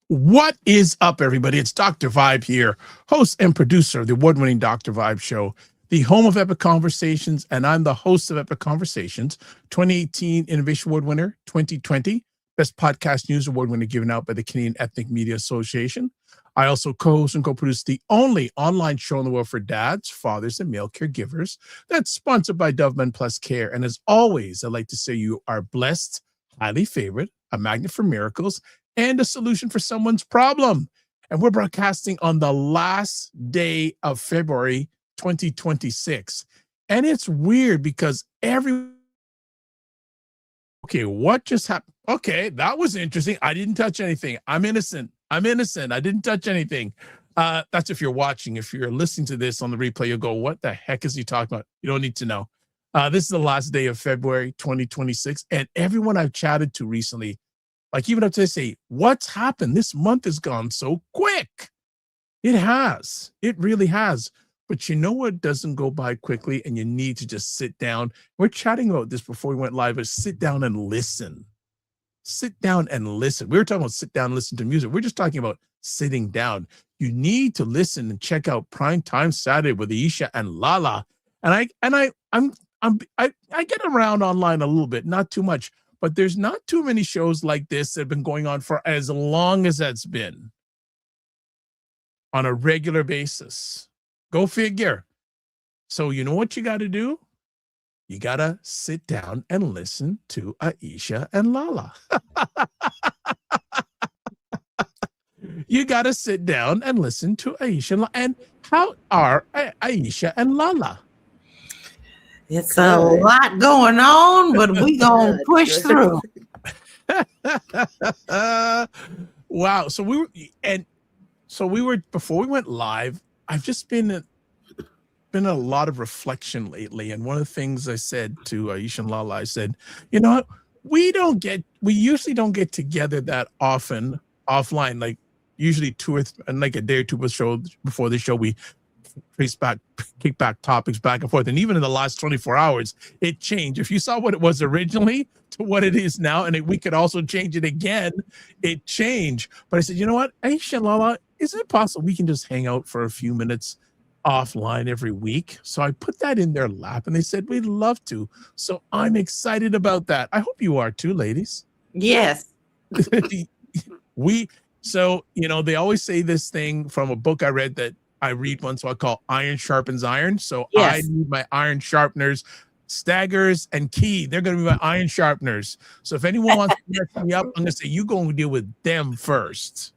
What is up, everybody? It's Dr. Vibe here, host and producer of the award-winning Dr. Vibe Show, the home of Epic Conversations, and I'm the host of Epic Conversations, 2018 Innovation Award winner, 2020 Best Podcast News Award winner given out by the Canadian Ethnic Media Association. I also co-host and co-produce the only online show in the world for dads, fathers, and male caregivers that's sponsored by Dove Men Plus Care. And as always, I'd like to say you are blessed, highly favored, a magnet for miracles, and a solution for someone's problem. And we're broadcasting on the last day of February 2026. And it's weird because what just happened? Okay, that was interesting. I didn't touch anything. I'm innocent. I didn't touch anything. That's if you're watching. If you're listening to this on the replay, you'll go, what the heck is he talking about? You don't need to know. This is the last day of February 2026. And everyone I've chatted to recently, like even up to say, what's happened? This month has gone so quick. It has. It really has. But you know what doesn't go by quickly, and you need to just sit down. We're chatting about this before we went live, but sit down and listen. Sit down and listen. We were talking about sit down and listen to music. We're just talking about sitting down. You need to listen and check out Prime Time Saturday with Aisha and Lala. And I get around online a little bit, not too much. But there's not too many shows like this that have been going on for as long as that's been on a regular basis. Go figure. So you know what you got to do? You got to sit down and listen to Aisha and Lala. You got to sit down and listen to Aisha and Lala. And how are Aisha and Lala? It's a lot going on, but we gonna push through. Wow. So we were before we went live. I've just been a lot of reflection lately, and one of the things I said to Aisha and Lala, I said, you know what? We usually don't get together that often offline. Like usually like a day or two before the show, we kick back topics back and forth. And even in the last 24 hours, it changed. If you saw what it was originally to what it is now, and we could also change it again, it changed. But I said, you know what, Aisha and Lala, isn't it possible we can just hang out for a few minutes offline every week? So I put that in their lap, and they said, we'd love to. So I'm excited about that. I hope you are too, ladies. Yes. So, you know, they always say this thing from a book I read that I read once, so I call iron sharpens iron. So yes. I need my iron sharpeners, Staggers and Key. They're going to be my iron sharpeners. So if anyone wants to mess me up, I'm going to say, you go and deal with them first.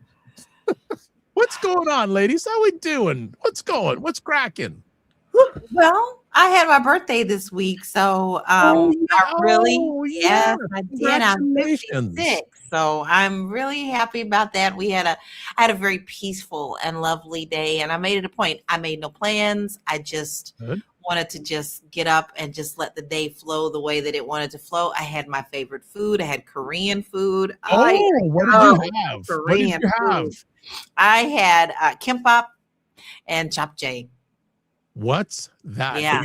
What's going on, ladies? How we doing? What's cracking? Well, I had my birthday this week, so I did. I'm 56. So I'm really happy about that. I had a very peaceful and lovely day, and I made it a point. I made no plans. I just wanted to just get up and just let the day flow the way that it wanted to flow. I had my favorite food. I had Korean food. What did you have? Korean food. I had kimbap and japchae. What's that? Yeah,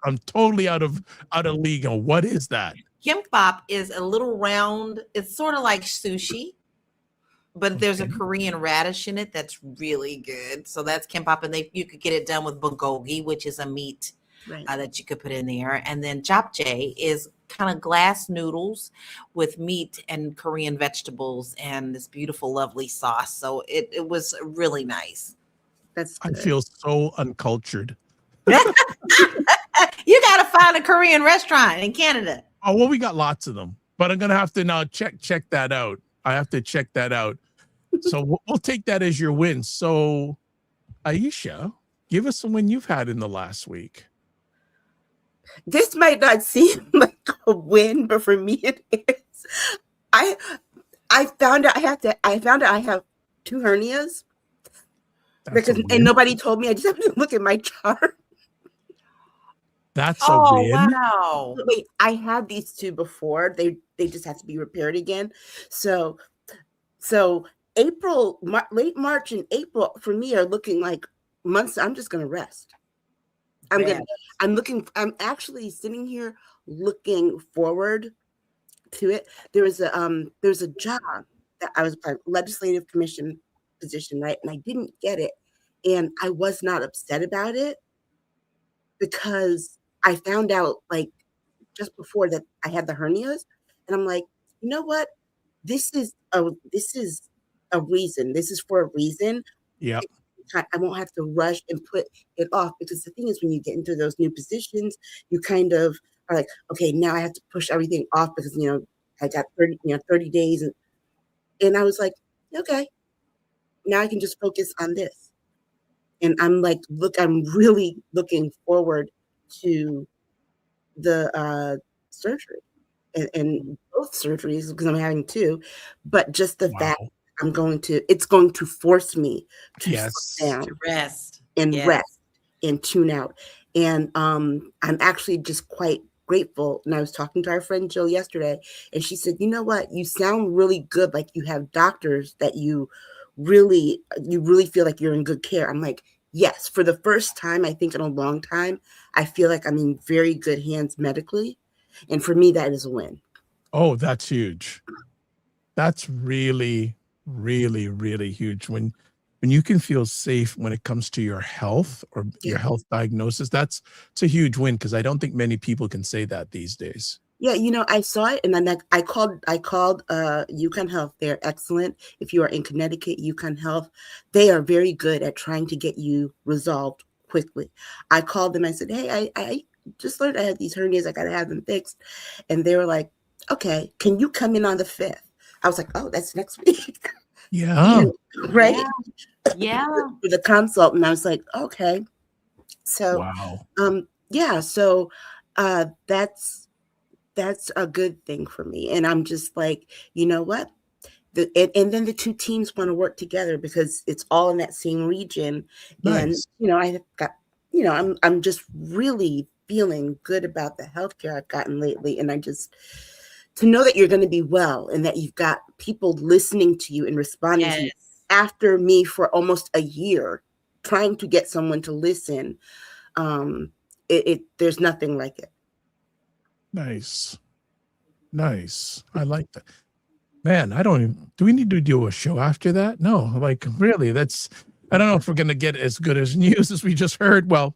I'm totally out of league on what is that? Kimbap is a little round. It's sort of like sushi, but there's a Korean radish in it that's really good. So that's kimbap, and you could get it done with bulgogi, which is a meat that you could put in there. And then japchae is kind of glass noodles with meat and Korean vegetables and this beautiful, lovely sauce. So it was really nice. That's good. I feel so uncultured. You got to find a Korean restaurant in Canada. Oh, well, we got lots of them, but I'm going to have to now check that out. I have to check that out. So we'll take that as your win. So Aisha, give us a win you've had in the last week. This might not seem like a win, but for me it is. I found out I have 2 hernias. And nobody told me. I just have to look at my chart. That's a Oh, win. wow. Wait, I had these two before. They just have to be repaired again. So April, late March and April for me are looking like months. I'm just gonna rest. Rest. I'm actually sitting here looking forward to it. There's a job that I was applying, legislative commission position, right? And I didn't get it. And I was not upset about it because I found out like just before that I had the hernias. And I'm like, you know what? This is a reason. This is for a reason. Yeah. I won't have to rush and put it off, because the thing is, when you get into those new positions, you kind of are like, okay, now I have to push everything off because, I got 30 days. And I was like, okay, now I can just focus on this. And I'm like, I'm really looking forward to the surgery and both surgeries, because I'm having two, but just the fact it's going to force me to slow down, to rest and rest and tune out. And I'm actually just quite grateful. And I was talking to our friend Jill yesterday, and she said, you know what, you sound really good. Like you have doctors that you really feel like you're in good care. I'm like, yes, for the first time, I think in a long time, I feel like I'm in very good hands medically. And for me, that is a win. Oh, that's huge. That's really, really, really huge. When you can feel safe when it comes to your health or your health diagnosis, it's a huge win, because I don't think many people can say that these days. Yeah, I saw it, and then I called UConn Health. They're excellent. If you are in Connecticut, UConn Health, they are very good at trying to get you resolved quickly. I called them. I said, hey, I just learned I had these hernias. I got to have them fixed. And they were like, okay, can you come in on the 5th? I was like, oh, that's next week. Yeah. Right? Yeah. For the consult. And I was like, okay. So, wow. So that's a good thing for me. And I'm just like, you know what? And then the two teams want to work together because it's all in that same region. Nice. And, I got, I'm just really feeling good about the healthcare I've gotten lately. And to know that you're going to be well and that you've got people listening to you and responding to you after me for almost a year, trying to get someone to listen. There's nothing like it. Nice. I like that. Man, do we need to do a show after that? No, like really, I don't know if we're going to get as good as news as we just heard. Well,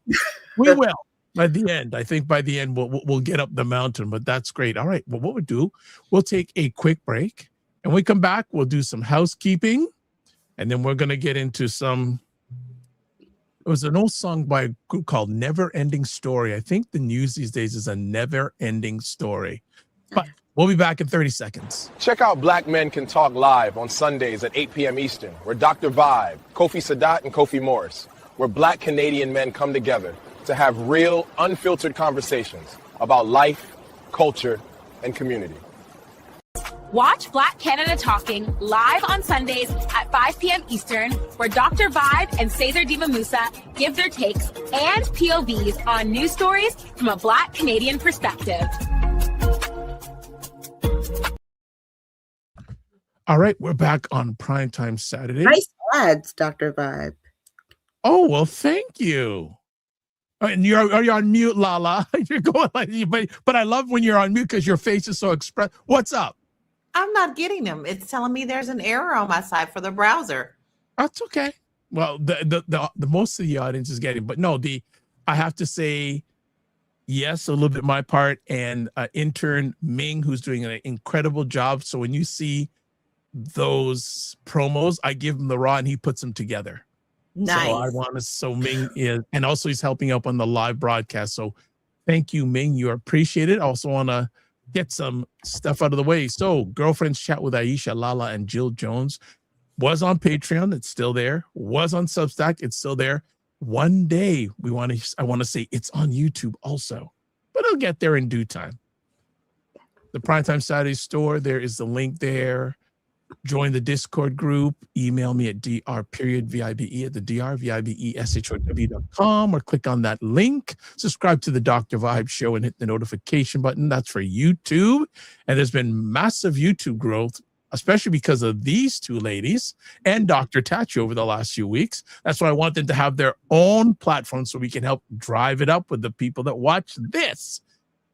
we will by the end. I think by the end, we'll get up the mountain, but that's great. All right. Well, what we'll do, we'll take a quick break, and when we come back, we'll do some housekeeping, and then we're going to get into it was an old song by a group called Never Ending Story. I think the news these days is a never ending story. But we'll be back in 30 seconds. Check out Black Men Can Talk live on Sundays at 8 p.m. Eastern, where Dr. Vibe, Kofi Sadat, and Kofi Morris, where Black Canadian men come together to have real, unfiltered conversations about life, culture, and community. Watch Black Canada Talking live on Sundays at 5 p.m. Eastern, where Dr. Vibe and Cesar Diva Musa give their takes and POVs on news stories from a Black Canadian perspective. All right, we're back on Primetime Saturday. Nice ads, Dr. Vibe. Oh, well, thank you. And are you on mute, Lala? You're going like, but I love when you're on mute because your face is so expressive. What's up? I'm not getting them. It's telling me there's an error on my side for the browser. That's okay. Well, the most of the audience is getting, but no, I have to say yes, a little bit my part, and intern Ming, who's doing an incredible job. So when you see those promos, I give him the raw and he puts them together. Nice. So Ming is, and also he's helping up on the live broadcast. So thank you, Ming. You are appreciated. I also want to get some stuff out of the way. So Girlfriends Chat with Aisha, Lala, and Jill Jones was on Patreon. It's still there. Was on Substack. It's still there. One day I want to say it's on YouTube also, but I'll get there in due time. The Primetime Saturday store, there is the link there. Join the Discord group. Email me at dr.vibe at the drvibeshow.com or click on that link. Subscribe to the Dr. Vibe Show and hit the notification button. That's for YouTube. And there's been massive YouTube growth, especially because of these two ladies and Dr. Tachi over the last few weeks. That's why I want them to have their own platform so we can help drive it up with the people that watch this.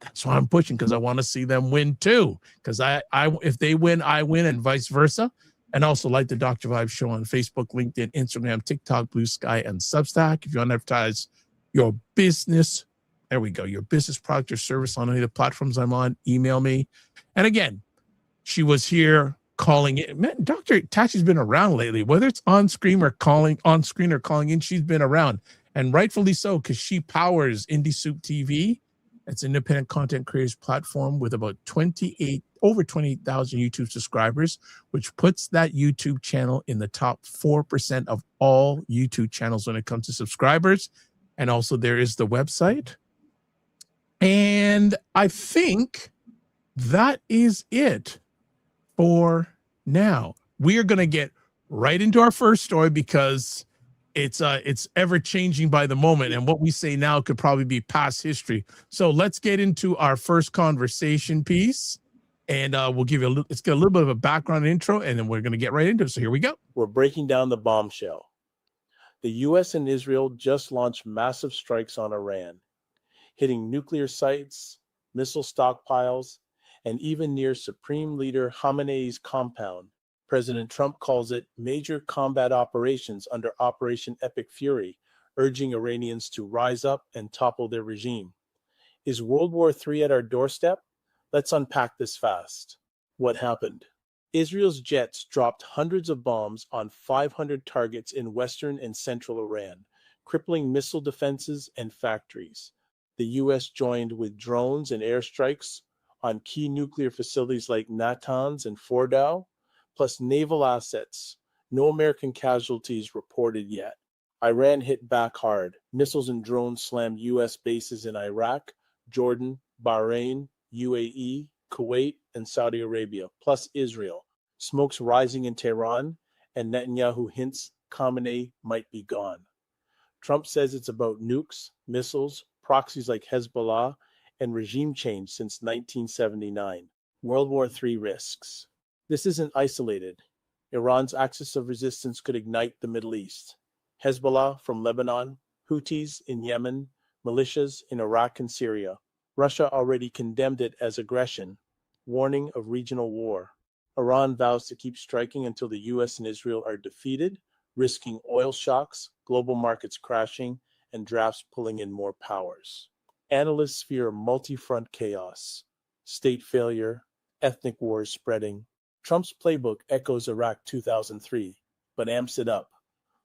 That's why I'm pushing, because I want to see them win too. Because I if they win, I win, and vice versa. And also like the Dr. Vibe Show on Facebook, LinkedIn, Instagram, TikTok, Blue Sky, and Substack. If you want to advertise your business, there we go, your business product or service on any of the platforms I'm on, email me. And again, she was here calling in. Man, Dr. Tachi's been around lately, whether it's on screen or calling in, she's been around. And rightfully so, because she powers Indie Soup TV. It's an independent content creators platform with about over 28,000 YouTube subscribers, which puts that YouTube channel in the top 4% of all YouTube channels when it comes to subscribers. And also there is the website. And I think that is it for now. We are going to get right into our first story because it's ever changing by the moment, and what we say now could probably be past history. So let's get into our first conversation piece, and we'll give you let's get a little bit of a background intro, and then we're going to get right into it. So here we go. We're breaking down the bombshell. The U.S. and Israel just launched massive strikes on Iran, hitting nuclear sites, missile stockpiles, and even near Supreme Leader Khamenei's compound. President Trump calls it major combat operations under Operation Epic Fury, urging Iranians to rise up and topple their regime. Is World War III at our doorstep? Let's unpack this fast. What happened? Israel's jets dropped hundreds of bombs on 500 targets in western and central Iran, crippling missile defenses and factories. The U.S. joined with drones and airstrikes on key nuclear facilities like Natanz and Fordow, plus naval assets. No American casualties reported yet. Iran hit back hard. Missiles and drones slammed U.S. bases in Iraq, Jordan, Bahrain, UAE, Kuwait, and Saudi Arabia, plus Israel. Smoke's rising in Tehran, and Netanyahu hints Khamenei might be gone. Trump says it's about nukes, missiles, proxies like Hezbollah, and regime change since 1979. World War III risks. This isn't isolated. Iran's axis of resistance could ignite the Middle East. Hezbollah from Lebanon, Houthis in Yemen, militias in Iraq and Syria. Russia already condemned it as aggression, warning of regional war. Iran vows to keep striking until the U.S. and Israel are defeated, risking oil shocks, global markets crashing, and drafts pulling in more powers. Analysts fear multi-front chaos, state failure, ethnic wars spreading. Trump's playbook echoes Iraq 2003, but amps it up.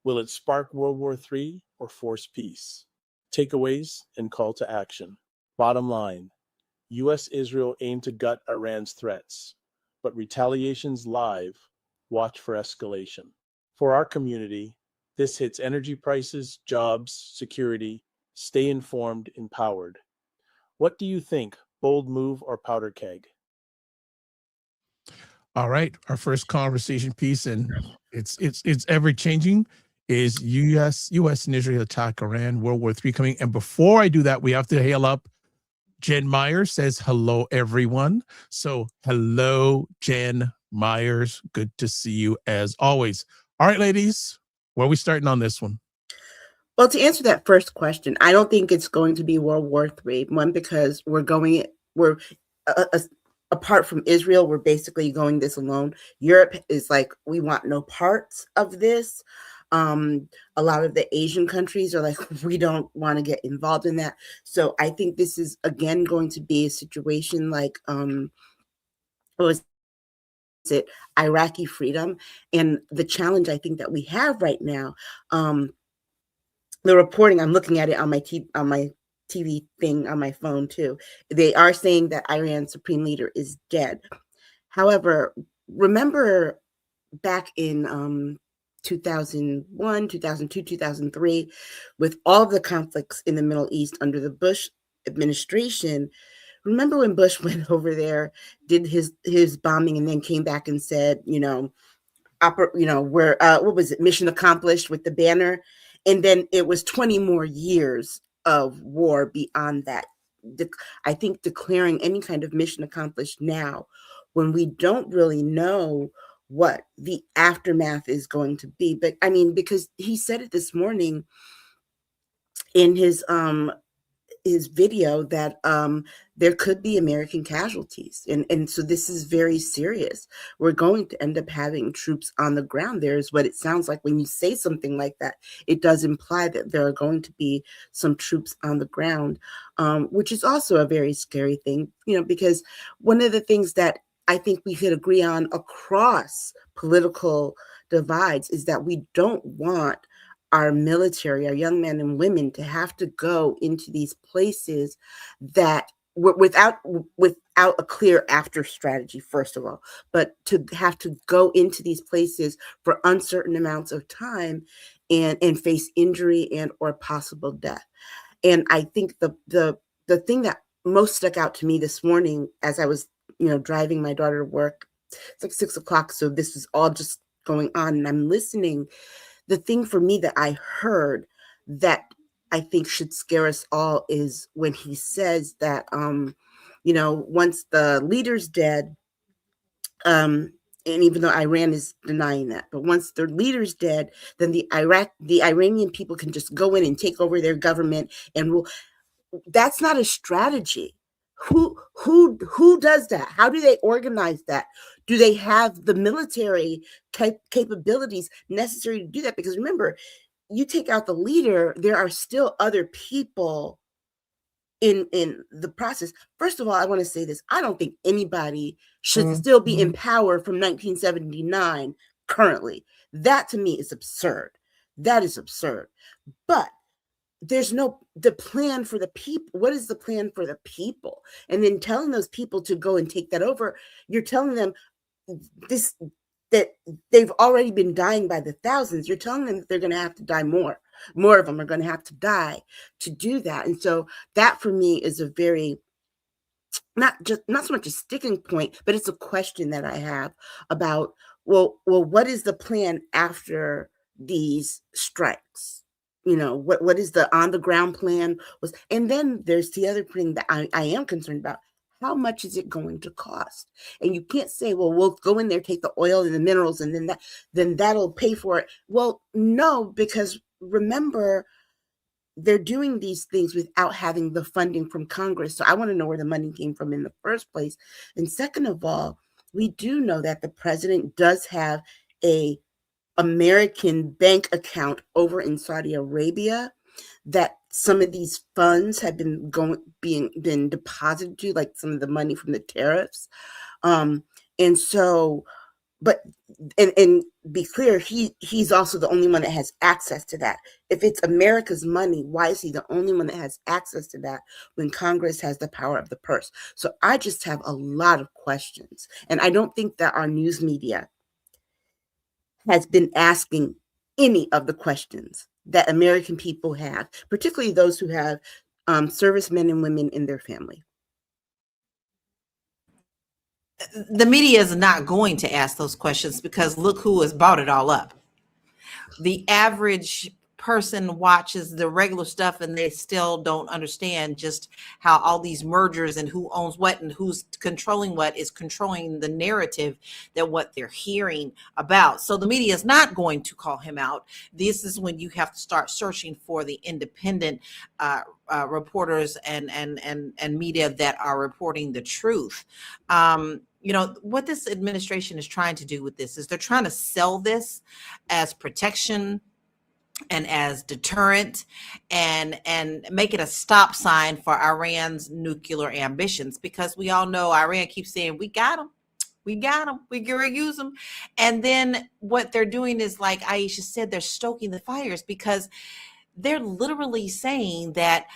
Will it spark World War III or force peace? Takeaways and call to action. Bottom line, U.S.-Israel aim to gut Iran's threats, but retaliation's live. Watch for escalation. For our community, this hits energy prices, jobs, security. Stay informed, empowered. What do you think? Bold move or powder keg? All right, our first conversation piece, and it's ever changing, is U.S. and Israel attack Iran, World War III coming. And before I do that, we have to hail up Jen Myers. Says hello, everyone. So hello, Jen Myers. Good to see you as always. All right, ladies, where are we starting on this one? Well, to answer that first question, I don't think it's going to be World War III. One, because apart from Israel, we're basically going this alone. Europe is like, we want no parts of this. A lot of the Asian countries are like, we don't want to get involved in that. So I think this is, again, going to be a situation like, Iraqi freedom. And the challenge I think that we have right now, the reporting, I'm looking at it on my TV thing on my phone too. They are saying that Iran's supreme leader is dead. However, remember back in 2001, 2002, 2003, with all of the conflicts in the Middle East under the Bush administration, remember when Bush went over there, did his bombing, and then came back and said, where what was it, mission accomplished with the banner, and then it was 20 more years of war beyond that. I think declaring any kind of mission accomplished now, when we don't really know what the aftermath is going to be. But I mean, because he said it this morning in his video that there could be American casualties. And so this is very serious. We're going to end up having troops on the ground. There's what it sounds like when you say something like that. It does imply that there are going to be some troops on the ground, which is also a very scary thing, because one of the things that I think we could agree on across political divides is that we don't want our military, our young men and women, to have to go into these places that without a clear after strategy, first of all, but to have to go into these places for uncertain amounts of time and face injury and or possible death. And I think the thing that most stuck out to me this morning as I was, driving my daughter to work, it's like 6 o'clock, so this was all just going on, and I'm listening. The thing for me that I heard that I think should scare us all is when he says that, once the leader's dead, and even though Iran is denying that, but once their leader's dead, then the Iranian people can just go in and take over their government and rule. That's not a strategy. Who does that? How do they organize that? Do they have the military capabilities necessary to do that? Because remember, you take out the leader, there are still other people in the process. First of all, I want to say this. I don't think anybody should still be in power from 1979 currently. That to me is absurd. That is absurd. But there's the plan for the people. What is the plan for the people? And then telling those people to go and take that over, you're telling them that they've already been dying by the thousands. You're telling them that they're going to have to die more. More of them are going to have to die to do that. And so that for me is a very, not so much a sticking point, but it's a question that I have about, well, what is the plan after these strikes? What is the on the ground plan and then there's the other thing that I am concerned about. How much is it going to cost? And you can't say, well, we'll go in there, take the oil and the minerals, and then that'll pay for it. Well, no, because remember, they're doing these things without having the funding from Congress. So I want to know where the money came from in the first place. And second of all, we do know that the president does have a American bank account over in Saudi Arabia, that some of these funds have been deposited to, like some of the money from the tariffs. And so, and be clear, he's also the only one that has access to that. If it's America's money, why is he the only one that has access to that when Congress has the power of the purse? So I just have a lot of questions. And I don't think that our news media has been asking any of the questions that American people have, particularly those who have servicemen and women in their family. The media is not going to ask those questions because look who has bought it all up. The average person watches the regular stuff and they still don't understand just how all these mergers and who owns what and who's controlling what is controlling the narrative that what they're hearing about. So the media is not going to call him out. This is when you have to start searching for the independent reporters and media that are reporting the truth. What this administration is trying to do with this is they're trying to sell this as protection and as deterrent and make it a stop sign for Iran's nuclear ambitions, because we all know Iran keeps saying, we got them, we're going to use them. And then what they're doing is, like Aisha said, they're stoking the fires, because they're literally saying that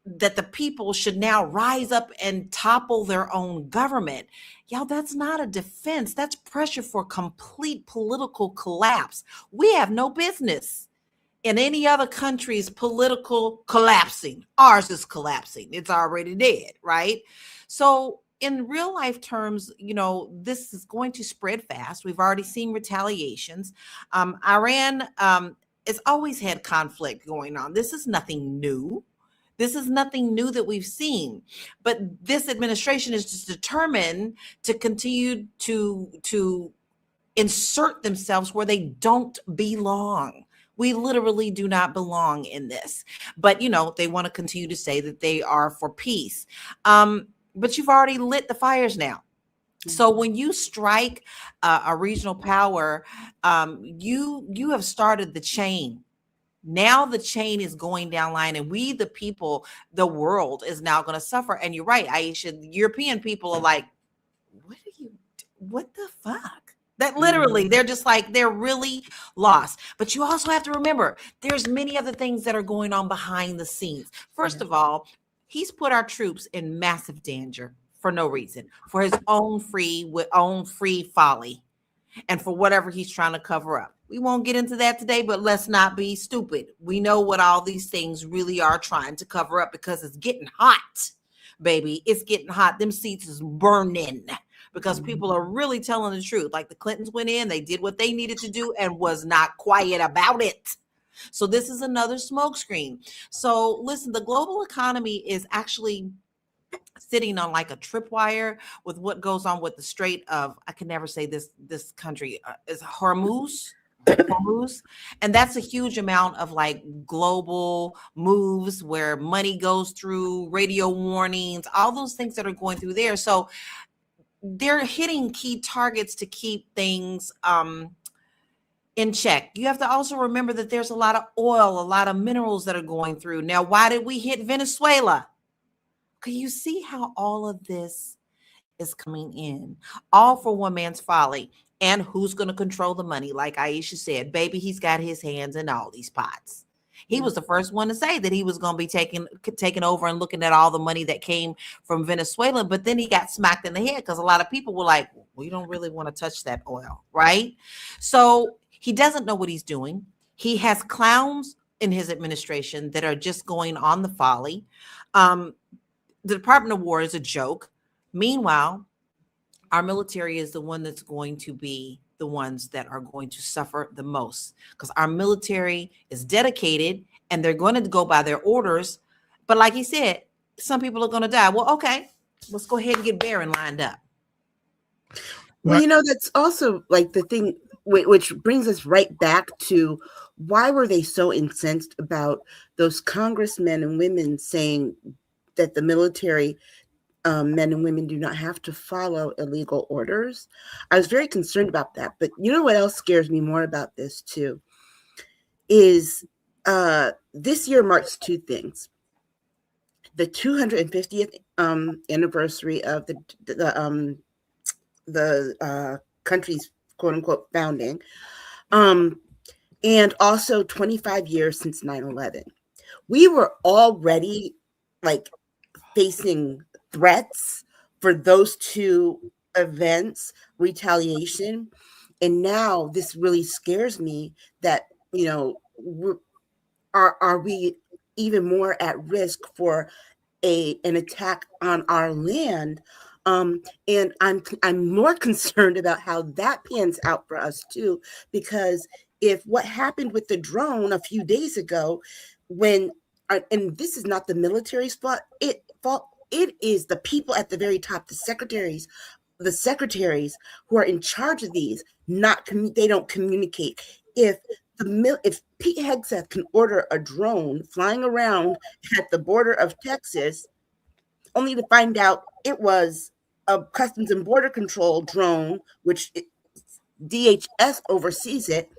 that the people should now rise up and topple their own government. Y'all, that's not a defense. That's pressure for complete political collapse. We have no business in any other country's political collapsing. Ours is collapsing. It's already dead, right? So in real life terms, this is going to spread fast. We've already seen retaliations. Iran has always had conflict going on. This is nothing new. This is nothing new that we've seen. But this administration is just determined to continue to insert themselves where they don't belong. We literally do not belong in this. But, they want to continue to say that they are for peace. But you've already lit the fires now. So when you strike a regional power, you have started the chain. Now the chain is going down line, and we, the people, the world is now going to suffer. And you're right, Aisha, European people are like, what the fuck? That literally, they're just like, they're really lost. But you also have to remember, there's many other things that are going on behind the scenes. First of all, he's put our troops in massive danger for no reason, for his own free folly, and for whatever he's trying to cover up. We won't get into that today, but let's not be stupid. We know what all these things really are trying to cover up, because it's getting hot, baby. It's getting hot. Them seats is burning, because people are really telling the truth. Like the Clintons went in, they did what they needed to do and was not quiet about it. So this is another smokescreen. So listen, the global economy is actually sitting on like a tripwire with what goes on with the Strait of, I can never say this country, is Hormuz. And that's a huge amount of like global moves where money goes through, radio warnings, all those things that are going through there. So they're hitting key targets to keep things in check. You have to also remember that there's a lot of oil, a lot of minerals that are going through. Now, why did we hit Venezuela? Can you see how all of this is coming in? All for one man's folly. And who's going to control the money? Like Aisha said, baby, he's got his hands in all these pots. He was the first one to say that he was going to be taking over and looking at all the money that came from Venezuela. But then he got smacked in the head, because a lot of people were like, we don't really want to touch that oil, right? So he doesn't know what he's doing. He has clowns in his administration that are just going on the folly. The Department of War is a joke. Meanwhile, our military is the one that's going to be the ones that are going to suffer the most, because our military is dedicated and they're going to go by their orders. But like he said, some people are going to die. Well, okay, let's go ahead and get Barron lined up. Well, that's also like the thing, which brings us right back to why were they so incensed about those congressmen and women saying that the military men and women do not have to follow illegal orders. I was very concerned about that. But you know what else scares me more about this too? Is this year marks two things. The 250th anniversary of the country's quote unquote founding, and also 25 years since 9/11. We were already like facing threats for those two events, retaliation. And now this really scares me that, are we even more at risk for an attack on our land? And I'm more concerned about how that pans out for us too, because if what happened with the drone a few days ago, and this is not the military's fault, it is the people at the very top, the secretaries who are in charge of these. They don't communicate. If Pete Hegseth can order a drone flying around at the border of Texas, only to find out it was a Customs and Border Control drone, which DHS oversees it,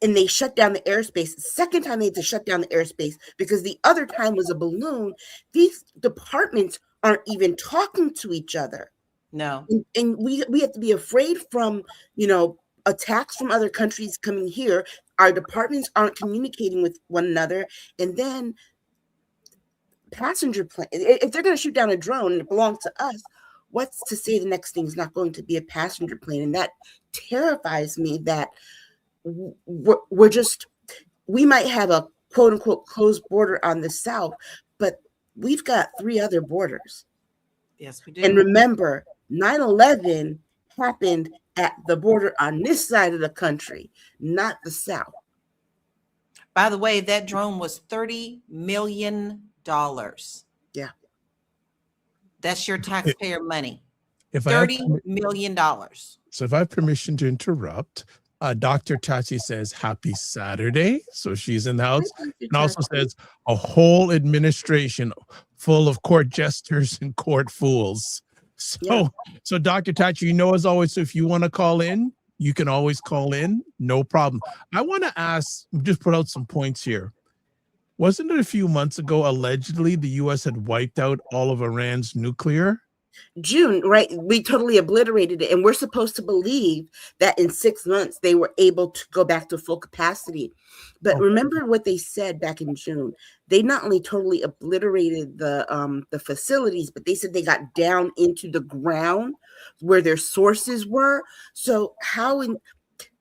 and they shut down the airspace. The second time they had to shut down the airspace because the other time was a balloon. These departments aren't even talking to each other. No. And we have to be afraid from, attacks from other countries coming here. Our departments aren't communicating with one another. And then passenger plane, if they're going to shoot down a drone and it belongs to us, what's to say the next thing is not going to be a passenger plane? And that terrifies me that we're just, we might have a quote unquote closed border on the south, but we've got 3 other borders. Yes, we do. And remember, 9/11 happened at the border on this side of the country, not the south. By the way, that drone was $30 million. Yeah. That's your taxpayer money. If I have, $30 million. so if I have permission to interrupt, Dr. Tachi says happy Saturday. So she's in the house, and also says a whole administration full of court jesters and court fools. So, so Dr. Tachi, you know, as always, so if you want to call in, you can always call in. No problem. I want to ask, just put out some points here. Wasn't it a few months ago, allegedly, the U.S. had wiped out all of Iran's nuclear? June, right? We totally obliterated it. And we're supposed to believe that in 6 months they were able to go back to full capacity. But remember what they said back in June. They not only totally obliterated the facilities, but they said they got down into the ground where their sources were. So how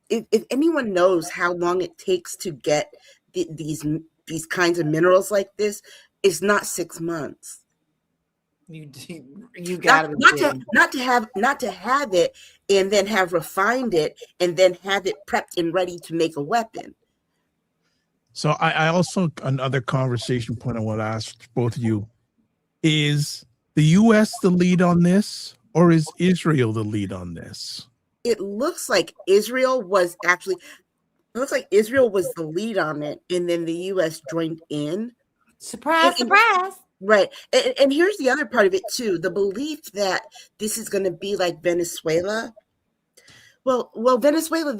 if anyone knows how long it takes to get these kinds of minerals like this, it's not 6 months. You got not to have it and then have refined it and then have it prepped and ready to make a weapon. So I also, another conversation point I want to ask both of you, is the U.S. the lead on this, or is Israel the lead on this? It looks like Israel was the lead on it, and then the U.S. joined in. Surprise, surprise. Right. And here's the other part of it too. The belief that this is going to be like Venezuela. Well, Venezuela,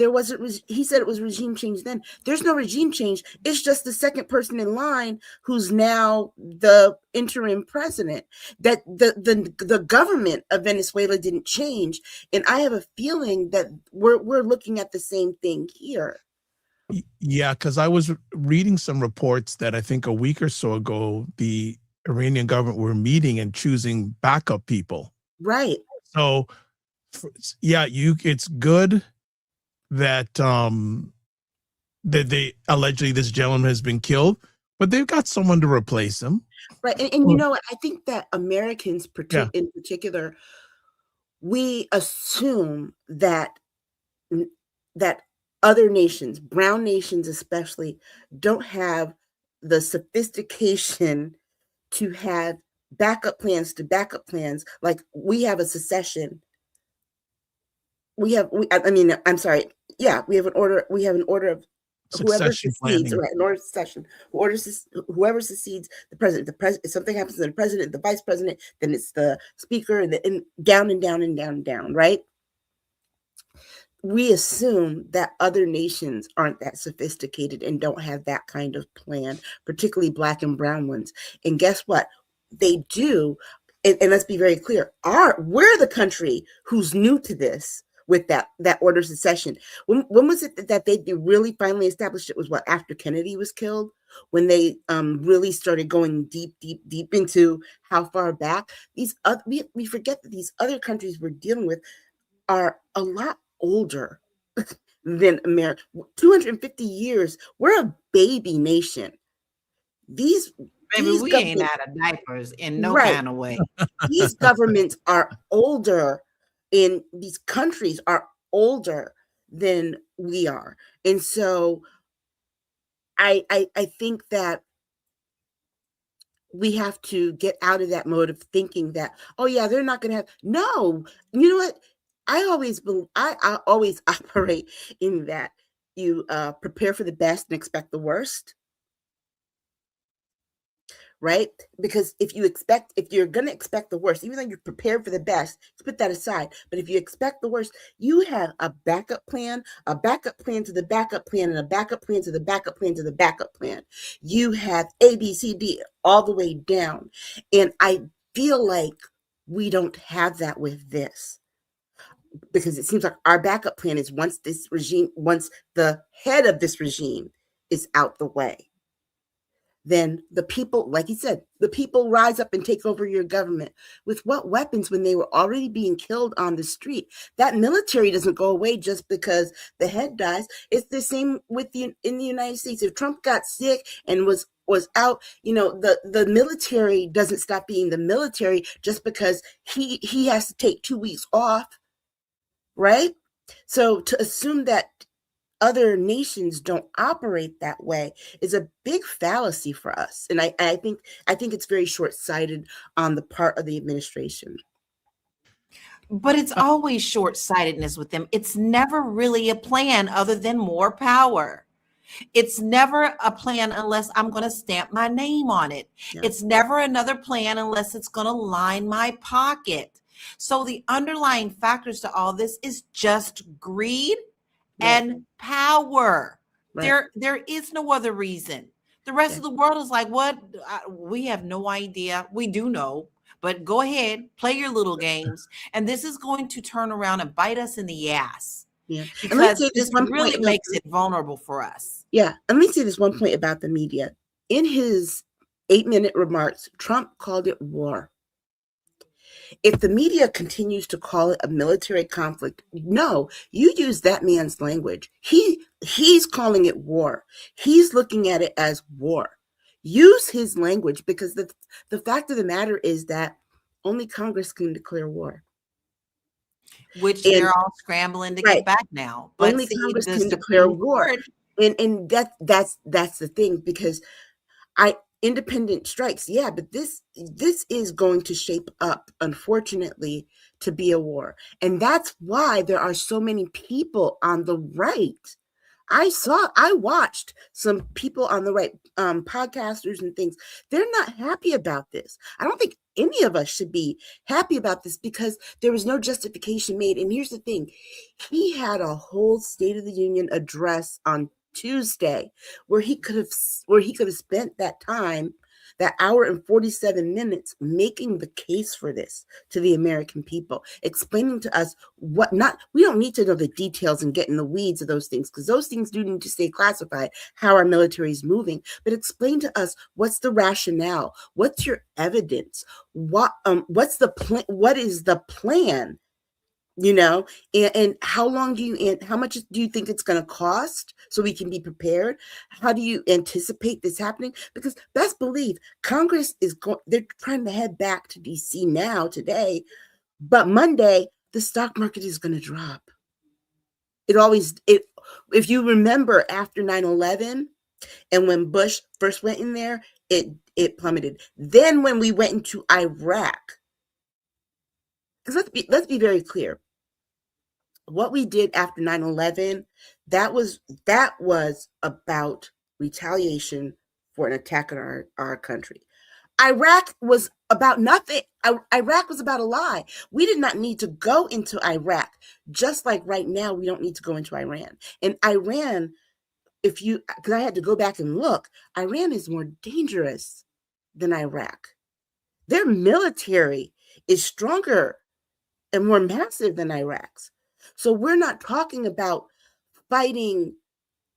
he said it was regime change then. There's no regime change. It's just the second person in line who's now the interim president. That the government of Venezuela didn't change. And I have a feeling that we're looking at the same thing here. Yeah, because I was reading some reports that I think a week or so ago, the Iranian government were meeting and choosing backup people. Right. So, yeah, it's good that that they allegedly this gentleman has been killed, but they've got someone to replace him. Right. And you know what? I think that Americans in particular, we assume that other nations, brown nations especially, don't have the sophistication to have backup plans to backup plans. Like we have a secession. We have an order of whoever succeeds, right? An order of secession. Whoever succeeds the president. If something happens to the president, the vice president, then it's the speaker, and down and down and down and down, right? We assume that other nations aren't that sophisticated and don't have that kind of plan, particularly Black and brown ones. And guess what? They do. And let's be very clear. We're the country who's new to this with that order of secession. When was it that they really finally established it? Was what, after Kennedy was killed? When they really started going deep into how far back? We forget that these other countries we're dealing with are a lot older than America. 250 years. We're a baby nation. We ain't out of diapers in no kind of way. These governments are older, and these countries are older than we are. And so I think that we have to get out of that mode of thinking that, oh yeah, they're not going to have, no, you know what? I always operate in that you prepare for the best and expect the worst, right? Because if you're going to expect the worst, even though you're prepared for the best, put that aside. But if you expect the worst, you have a backup plan to the backup plan, and a backup plan to the backup plan to the backup plan. You have A, B, C, D all the way down. And I feel like we don't have that with this. Because it seems like our backup plan is once the head of this regime is out the way, then the people, like he said, the people rise up and take over your government. With what weapons when they were already being killed on the street? That military doesn't go away just because the head dies. It's the same in the United States. If Trump got sick and was out, the military doesn't stop being the military just because he has to take 2 weeks off, right? So to assume that other nations don't operate that way is a big fallacy for us. And I think it's very short-sighted on the part of the administration. But it's always short-sightedness with them. It's never really a plan other than more power. It's never a plan unless I'm going to stamp my name on it. Yeah. It's never another plan unless it's going to line my pocket. So the underlying factors to all this is just greed and power. Right. There is no other reason. The rest of the world is like, what? We have no idea. We do know, but go ahead, play your little games. And this is going to turn around and bite us in the ass. Yeah. Because this really makes it vulnerable for us. Yeah. And let me say this one point about the media. In his 8-minute remarks, Trump called it war. If the media continues to call it a military conflict, no, you use that man's language. He's calling it war. He's looking at it as war. Use his language, because the fact of the matter is that only Congress can declare war. Which they're all scrambling to get back now. But only Congress can declare war. And that's the thing, because independent strikes, but this is going to shape up, unfortunately, to be a war. And that's why there are so many people on the right. I watched some people on the right, podcasters and things. They're not happy about this. I don't think any of us should be happy about this, because there was no justification made. And here's the thing. He had a whole State of the Union address on Tuesday where he could have spent that time, that hour and 47 minutes, making the case for this to the American people, explaining to us we don't need to know the details and get in the weeds of those things, because those things do need to stay classified, how our military is moving, but explain to us what's the rationale, what's your evidence, what's the plan, what is the plan? And how much do you think it's going to cost so we can be prepared? How do you anticipate this happening? Because best believe Congress they're trying to head back to DC today, but Monday, the stock market is going to drop. If you remember, after 9/11 and when Bush first went in there, it plummeted. Then when we went into Iraq, because let's be very clear. What we did after 9/11, that was about retaliation for an attack on our country. Iraq was about nothing. Iraq was about a lie. We did not need to go into Iraq, just like right now we don't need to go into Iran. And Iran, because I had to go back and look, Iran is more dangerous than Iraq. Their military is stronger and more massive than Iraq's. So we're not talking about fighting,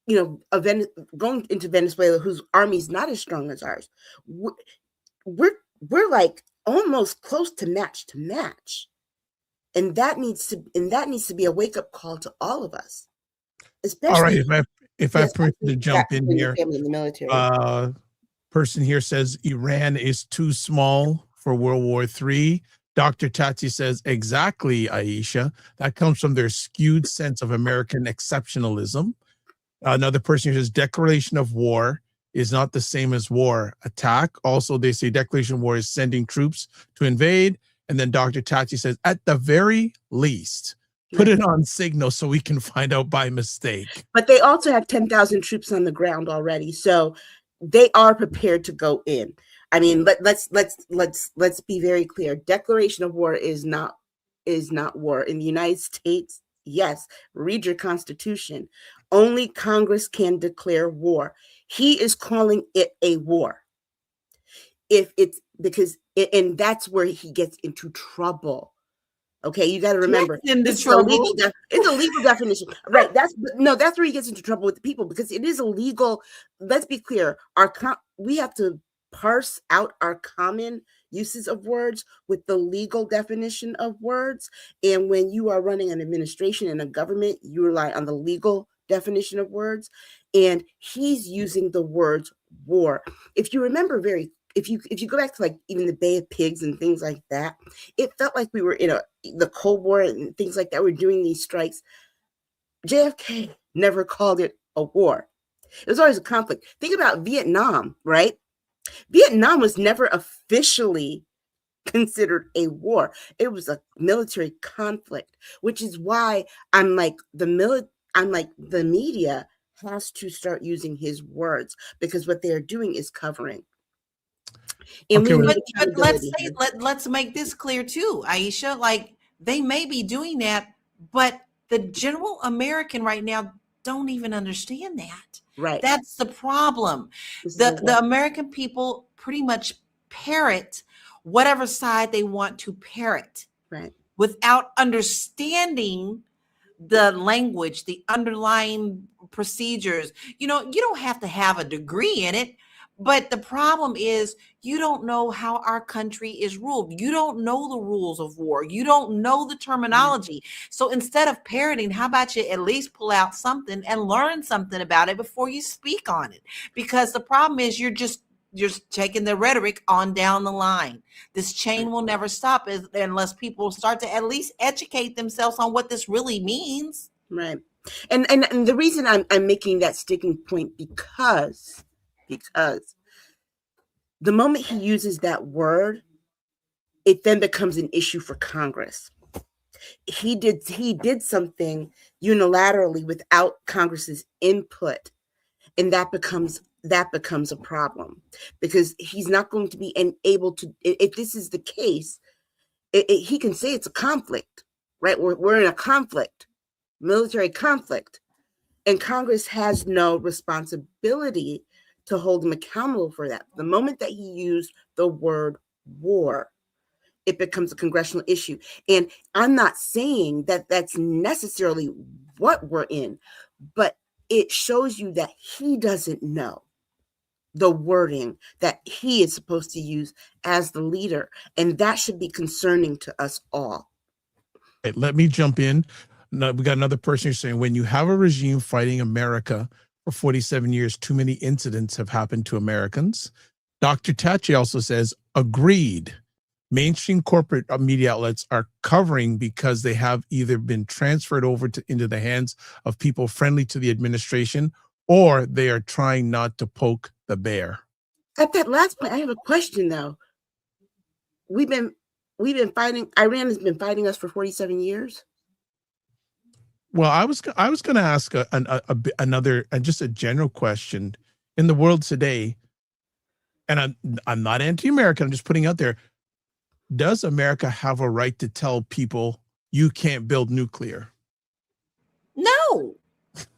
going into Venezuela, whose army is not as strong as ours. We're like almost close to match, and that needs to be a wake up call to all of us. Especially, all right, if I permit to jump in here, in the military. Person here says Iran is too small for World War III. Dr. Tati says, exactly, Aisha. That comes from their skewed sense of American exceptionalism. Another person here says, declaration of war is not the same as war. Attack. Also, they say declaration of war is sending troops to invade. And then Dr. Tati says, at the very least, put it on signal so we can find out by mistake. But they also have 10,000 troops on the ground already. So they are prepared to go in. I mean, let's be very clear. Declaration of war is not war. In the United States, yes, read your Constitution. Only Congress can declare war. He is calling it a war. And that's where he gets into trouble. Okay, you got to remember, it's a legal definition, right? That's where he gets into trouble with the people, because it is illegal. Let's be clear. parse out our common uses of words with the legal definition of words. And when you are running an administration and a government, you rely on the legal definition of words. And he's using the words war. If you remember if you go back to like even the Bay of Pigs and things like that, it felt like we were in the Cold War and things like that. We're doing these strikes. JFK never called it a war. It was always a conflict. Think about Vietnam, right? Vietnam was never officially considered a war. It was a military conflict, which is why I'm like the media has to start using his words, because what they're doing is covering. And Okay, but let's make this clear too, Aisha. Like, they may be doing that, but the general American right now don't even understand that. Right. That's the problem. The American people pretty much parrot whatever side they want to parrot, right, without understanding the language, the underlying procedures. You don't have to have a degree in it, but the problem is you don't know how our country is ruled. You don't know the rules of war. You don't know the terminology. So instead of parroting, how about you at least pull out something and learn something about it before you speak on it? Because the problem is you're taking the rhetoric on down the line. This chain will never stop unless people start to at least educate themselves on what this really means. Right. And the reason I'm making that sticking point because the moment he uses that word, it then becomes an issue for Congress. He did something unilaterally without Congress's input, and that becomes a problem, because he's not going to be able to. If this is the case, he can say it's a conflict, right? We're in a conflict, military conflict, and Congress has no responsibility to hold him accountable for that. The moment that he used the word war, it becomes a congressional issue. And I'm not saying that that's necessarily what we're in, but it shows you that he doesn't know the wording that he is supposed to use as the leader. And that should be concerning to us all. Okay, let me jump in. No, we got another person who's saying, when you have a regime fighting America for 47 years, too many incidents have happened to Americans. Dr. Tachi also says, agreed. Mainstream corporate media outlets are covering because they have either been transferred over into the hands of people friendly to the administration, or they are trying not to poke the bear. At that last point, I have a question though. We've been fighting. Iran has been fighting us for 47 years. Well, I was going to ask another, just a general question in the world today, and I'm not anti-American. I'm just putting out there: does America have a right to tell people you can't build nuclear? No,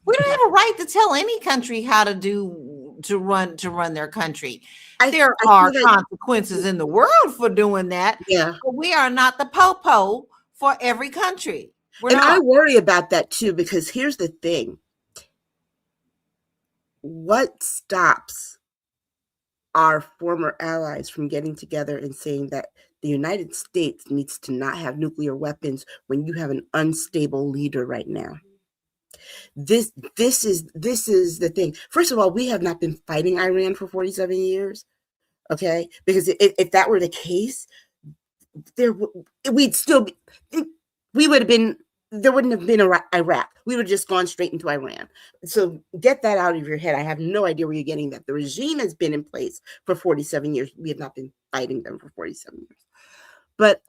we don't have a right to tell any country how to run their country. There are consequences in the world for doing that. Yeah, but we are not the popo for every country. I worry about that too, because here's the thing. What stops our former allies from getting together and saying that the United States needs to not have nuclear weapons when you have an unstable leader right now? This is the thing. First of all, we have not been fighting Iran for 47 years. Okay? Because if that were the case, there wouldn't have been Iraq. We would have just gone straight into Iran. So get that out of your head. I have no idea where you're getting that. The regime has been in place for 47 years. We have not been fighting them for 47 years. But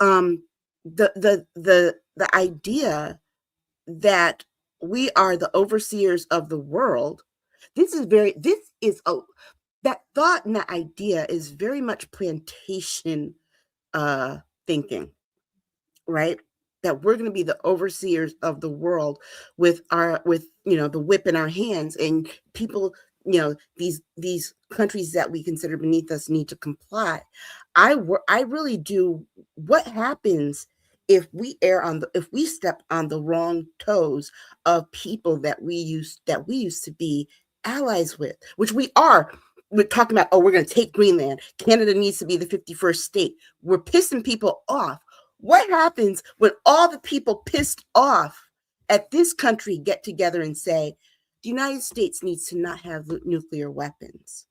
the idea that we are the overseers of the world, that thought and that idea is very much plantation thinking, right? That we're going to be the overseers of the world with the whip in our hands, and people, these countries that we consider beneath us need to comply. I really do. What happens if we step on the wrong toes of people that we used to be allies with, which we are? we're talking about, oh, we're going to take Greenland. Canada needs to be the 51st state. We're pissing people off. What happens when all the people pissed off at this country get together and say, the United States needs to not have nuclear weapons?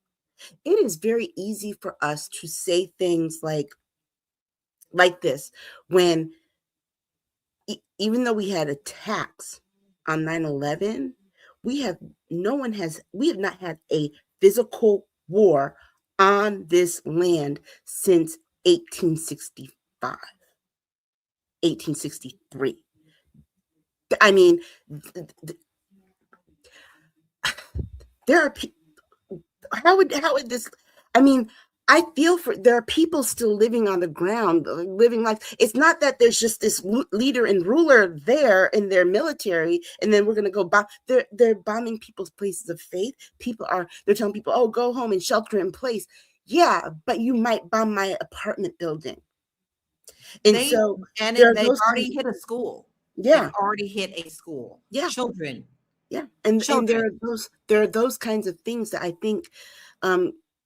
It is very easy for us to say things like this when even though we had attacks on 9/11, we have not had a physical war on this land since 1865, 1863. I mean, there are people. How would this? I mean, I feel for, there are people still living on the ground, living life. It's not that there's just this leader and ruler there in their military, and then we're going to go bomb. They're bombing people's places of faith. They're telling people, oh, go home and shelter in place. Yeah, but you might bomb my apartment building. And they've already hit a school. Yeah, they've already hit a school. Yeah, children. Yeah, and there are those kinds of things that I think,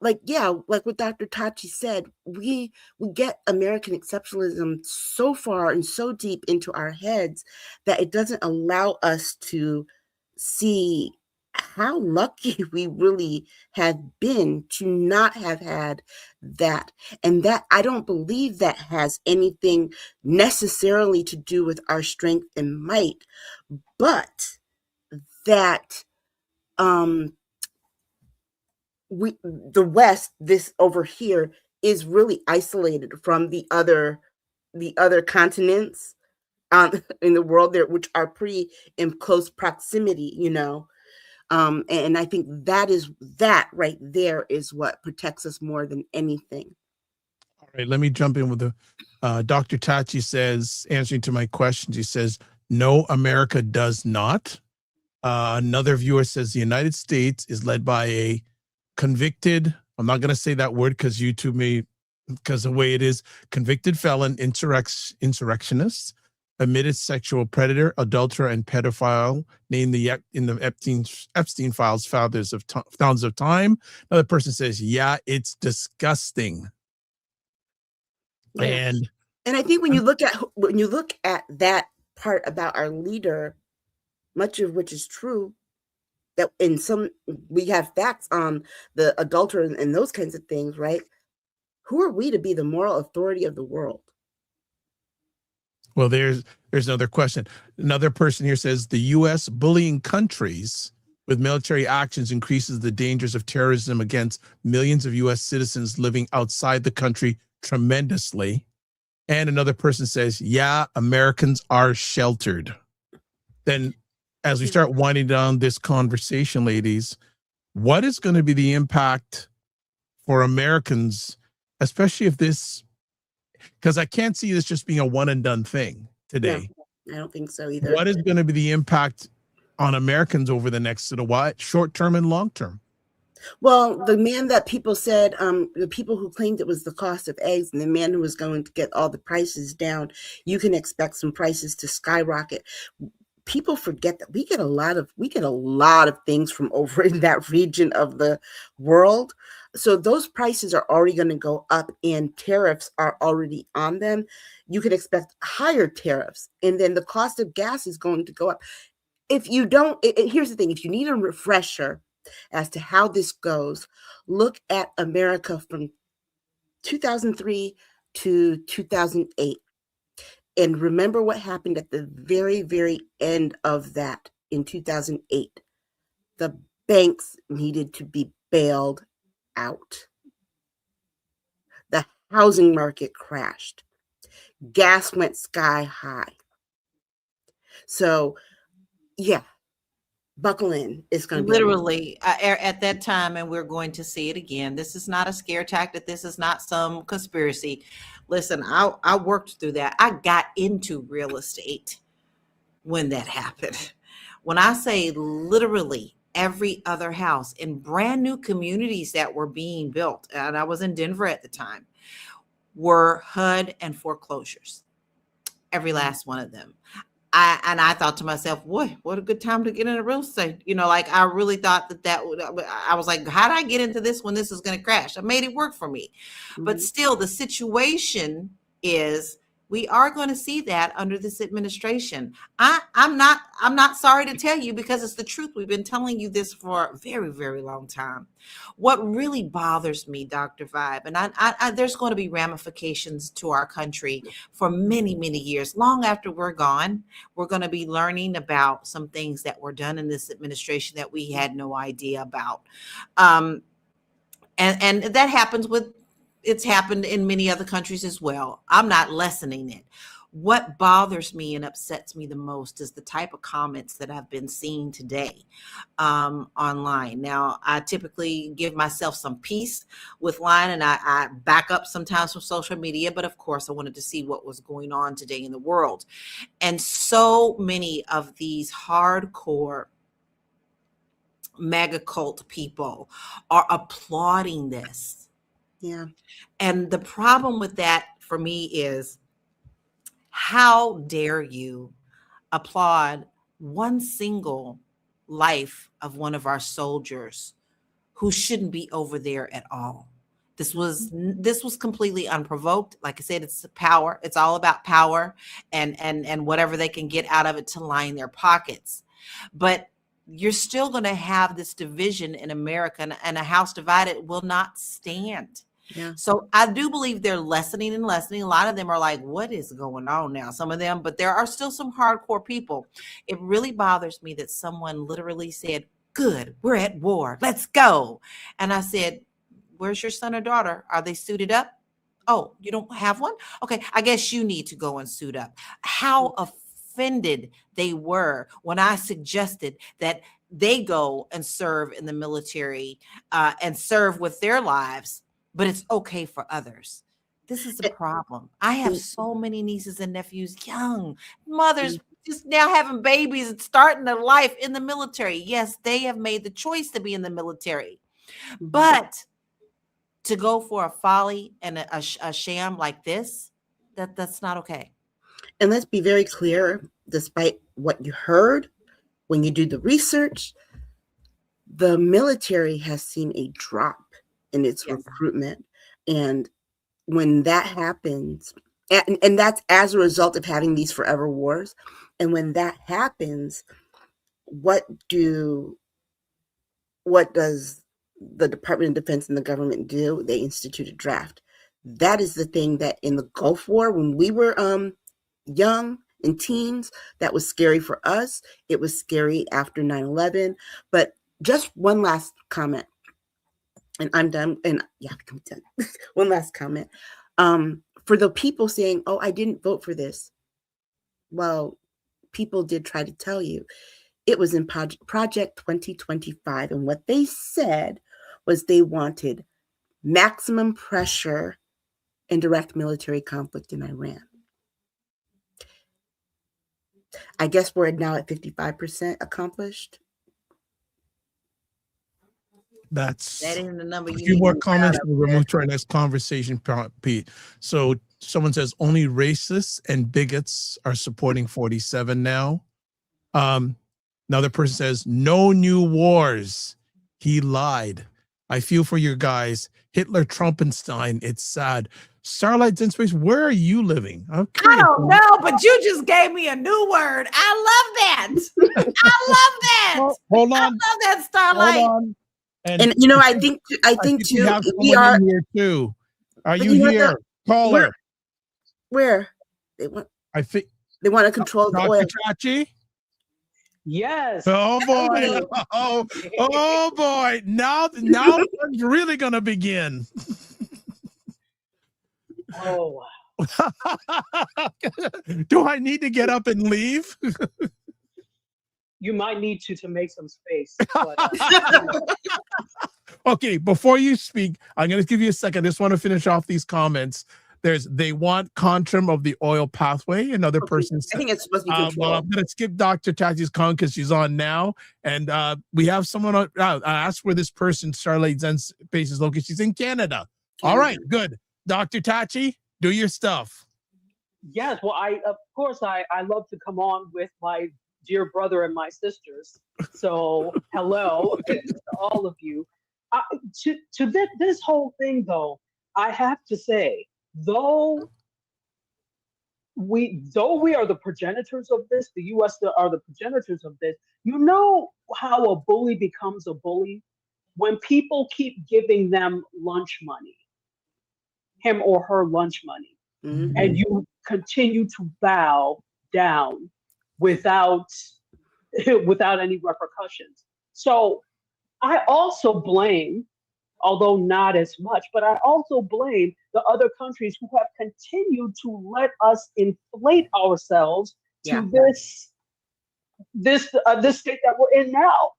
like what Dr. Tachi said, we get American exceptionalism so far and so deep into our heads that it doesn't allow us to see how lucky we really have been to not have had that. And that, I don't believe that has anything necessarily to do with our strength and might, but that the West, this over here, is really isolated from the other continents in the world there, which are pretty in close proximity, and I think that right there is what protects us more than anything. All right, let me jump in with Dr. Tachi says, answering to my questions, he says, no, America does not. Another viewer says the United States is led by a convicted, I'm not going to say that word because YouTube may, because the way it is, convicted felon, insurrectionist, admitted sexual predator, adulterer, and pedophile, named in the Epstein files founders of time. Another person says, yeah, it's disgusting. Yeah. And I think when you look at that part about our leader, much of which is true, that we have facts on the adulterer and those kinds of things, right? Who are we to be the moral authority of the world? Well, there's another question. Another person here says the U.S. bullying countries with military actions increases the dangers of terrorism against millions of U.S. citizens living outside the country tremendously. And another person says, yeah, Americans are sheltered. Then as we start winding down this conversation, ladies, what is going to be the impact for Americans, especially if this, because I can't see this just being a one and done thing today. No, I don't think so either. What is going to be the impact on Americans over the next short term and long term? Well, the man that people said, the people who claimed it was the cost of eggs, and the man who was going to get all the prices down, you can expect some prices to skyrocket. People forget that we get a lot of things from over in that region of the world. So those prices are already going to go up, and tariffs are already on them. You can expect higher tariffs, and then the cost of gas is going to go up. If you don't, here's the thing, if you need a refresher as to how this goes, look at America from 2003 to 2008. And remember what happened at the very, very end of that in 2008. The banks needed to be bailed out. The housing market crashed. Gas went sky high. So, yeah, buckle in. It's going to be literally at that time, and we're going to see it again. This is not a scare tactic. This is not some conspiracy. Listen, I worked through that. I got into real estate when that happened. When I say literally every other house in brand new communities that were being built, and I was in Denver at the time, were HUD and foreclosures. Every last one of them. I thought to myself, boy, what a good time to get into real estate. Like I really thought that would, I was like, how did I get into this when this is going to crash? I made it work for me. But still, the situation is we are going to see that under this administration. I'm not sorry to tell you, because it's the truth. We've been telling you this for a very, very long time. What really bothers me, Dr. Vibe, and I there's going to be ramifications to our country for many, many years. Long after we're gone, we're going to be learning about some things that were done in this administration that we had no idea about. And that happens it's happened in many other countries as well. I'm not lessening it. What bothers me and upsets me the most is the type of comments that I've been seeing today online. Now, I typically give myself some peace with line, and I back up sometimes from social media, but of course I wanted to see what was going on today in the world. And so many of these hardcore mega cult people are applauding this. Yeah. And the problem with that for me is, how dare you applaud one single life of one of our soldiers who shouldn't be over there at all? This was completely unprovoked. Like I said, it's power. It's all about power and whatever they can get out of it to line their pockets. But you're still going to have this division in America, and a house divided will not stand. Yeah. So I do believe they're lessening and lessening. A lot of them are like, what is going on now? Some of them, but there are still some hardcore people. It really bothers me that someone literally said, good, we're at war, let's go. And I said, where's your son or daughter? Are they suited up? Oh, you don't have one? Okay, I guess you need to go and suit up. How offended they were when I suggested that they go and serve in the military and serve with their lives, but it's okay for others. This is a problem. I have so many nieces and nephews, young mothers, just now having babies and starting their life in the military. Yes, they have made the choice to be in the military, but to go for a folly and a sham like this, that's not okay. And let's be very clear, despite what you heard, when you do the research, the military has seen a drop in its recruitment. And when that happens, and that's as a result of having these forever wars. And when that happens, what does the Department of Defense and the government do? They institute a draft. That is the thing that in the Gulf War, when we were young and teens, that was scary for us. It was scary after 9/11. But just one last comment, and I'm done. And yeah, I'm done. One last comment. For the people saying, oh, I didn't vote for this. Well, people did try to tell you. It was in Project 2025. And what they said was they wanted maximum pressure and direct military conflict in Iran. I guess we're now at 55% accomplished. That ain't the number. A few more comments. We'll move to our next conversation, Pete. So someone says only racists and bigots are supporting 47 now. Another person says no new wars. He lied. I feel for you guys. Hitler, Trumpenstein. It's sad. Starlights in Space, where are you living? Okay. I don't know, but you just gave me a new word. I love that. I love that. Hold on. I love that, Starlight. Hold on. And you know, I think too, we are here too. Are you here? Caller. Where? They want they want to control the oil. Chachi? Yes. Oh boy. Oh boy. Now it's really gonna begin. Oh wow. Do I need to get up and leave? You might need to make some space. But, Okay, before you speak, I'm going to give you a second. I just want to finish off these comments. They want Contrim of the oil pathway. Another person said, I think it's supposed to be controlled. well, I'm going to skip Dr. Tachi's comment because she's on now. And we have someone on. I asked where this person, Starlight Zen Space, is located. She's in Canada. All right, good. Dr. Tachi, do your stuff. Yes, well, of course, I love to come on with my dear brother and my sisters. So, hello to all of you. Uh, this whole thing, though, I have to say, though we are the progenitors of this, the U.S. are the progenitors of this. You know how a bully becomes a bully when people keep giving them lunch money, him or her lunch money. Mhm. And you continue to bow down without without any repercussions. So I also blame, although not as much, but I also blame the other countries who have continued to let us inflate ourselves Yeah. to this state that we're in now.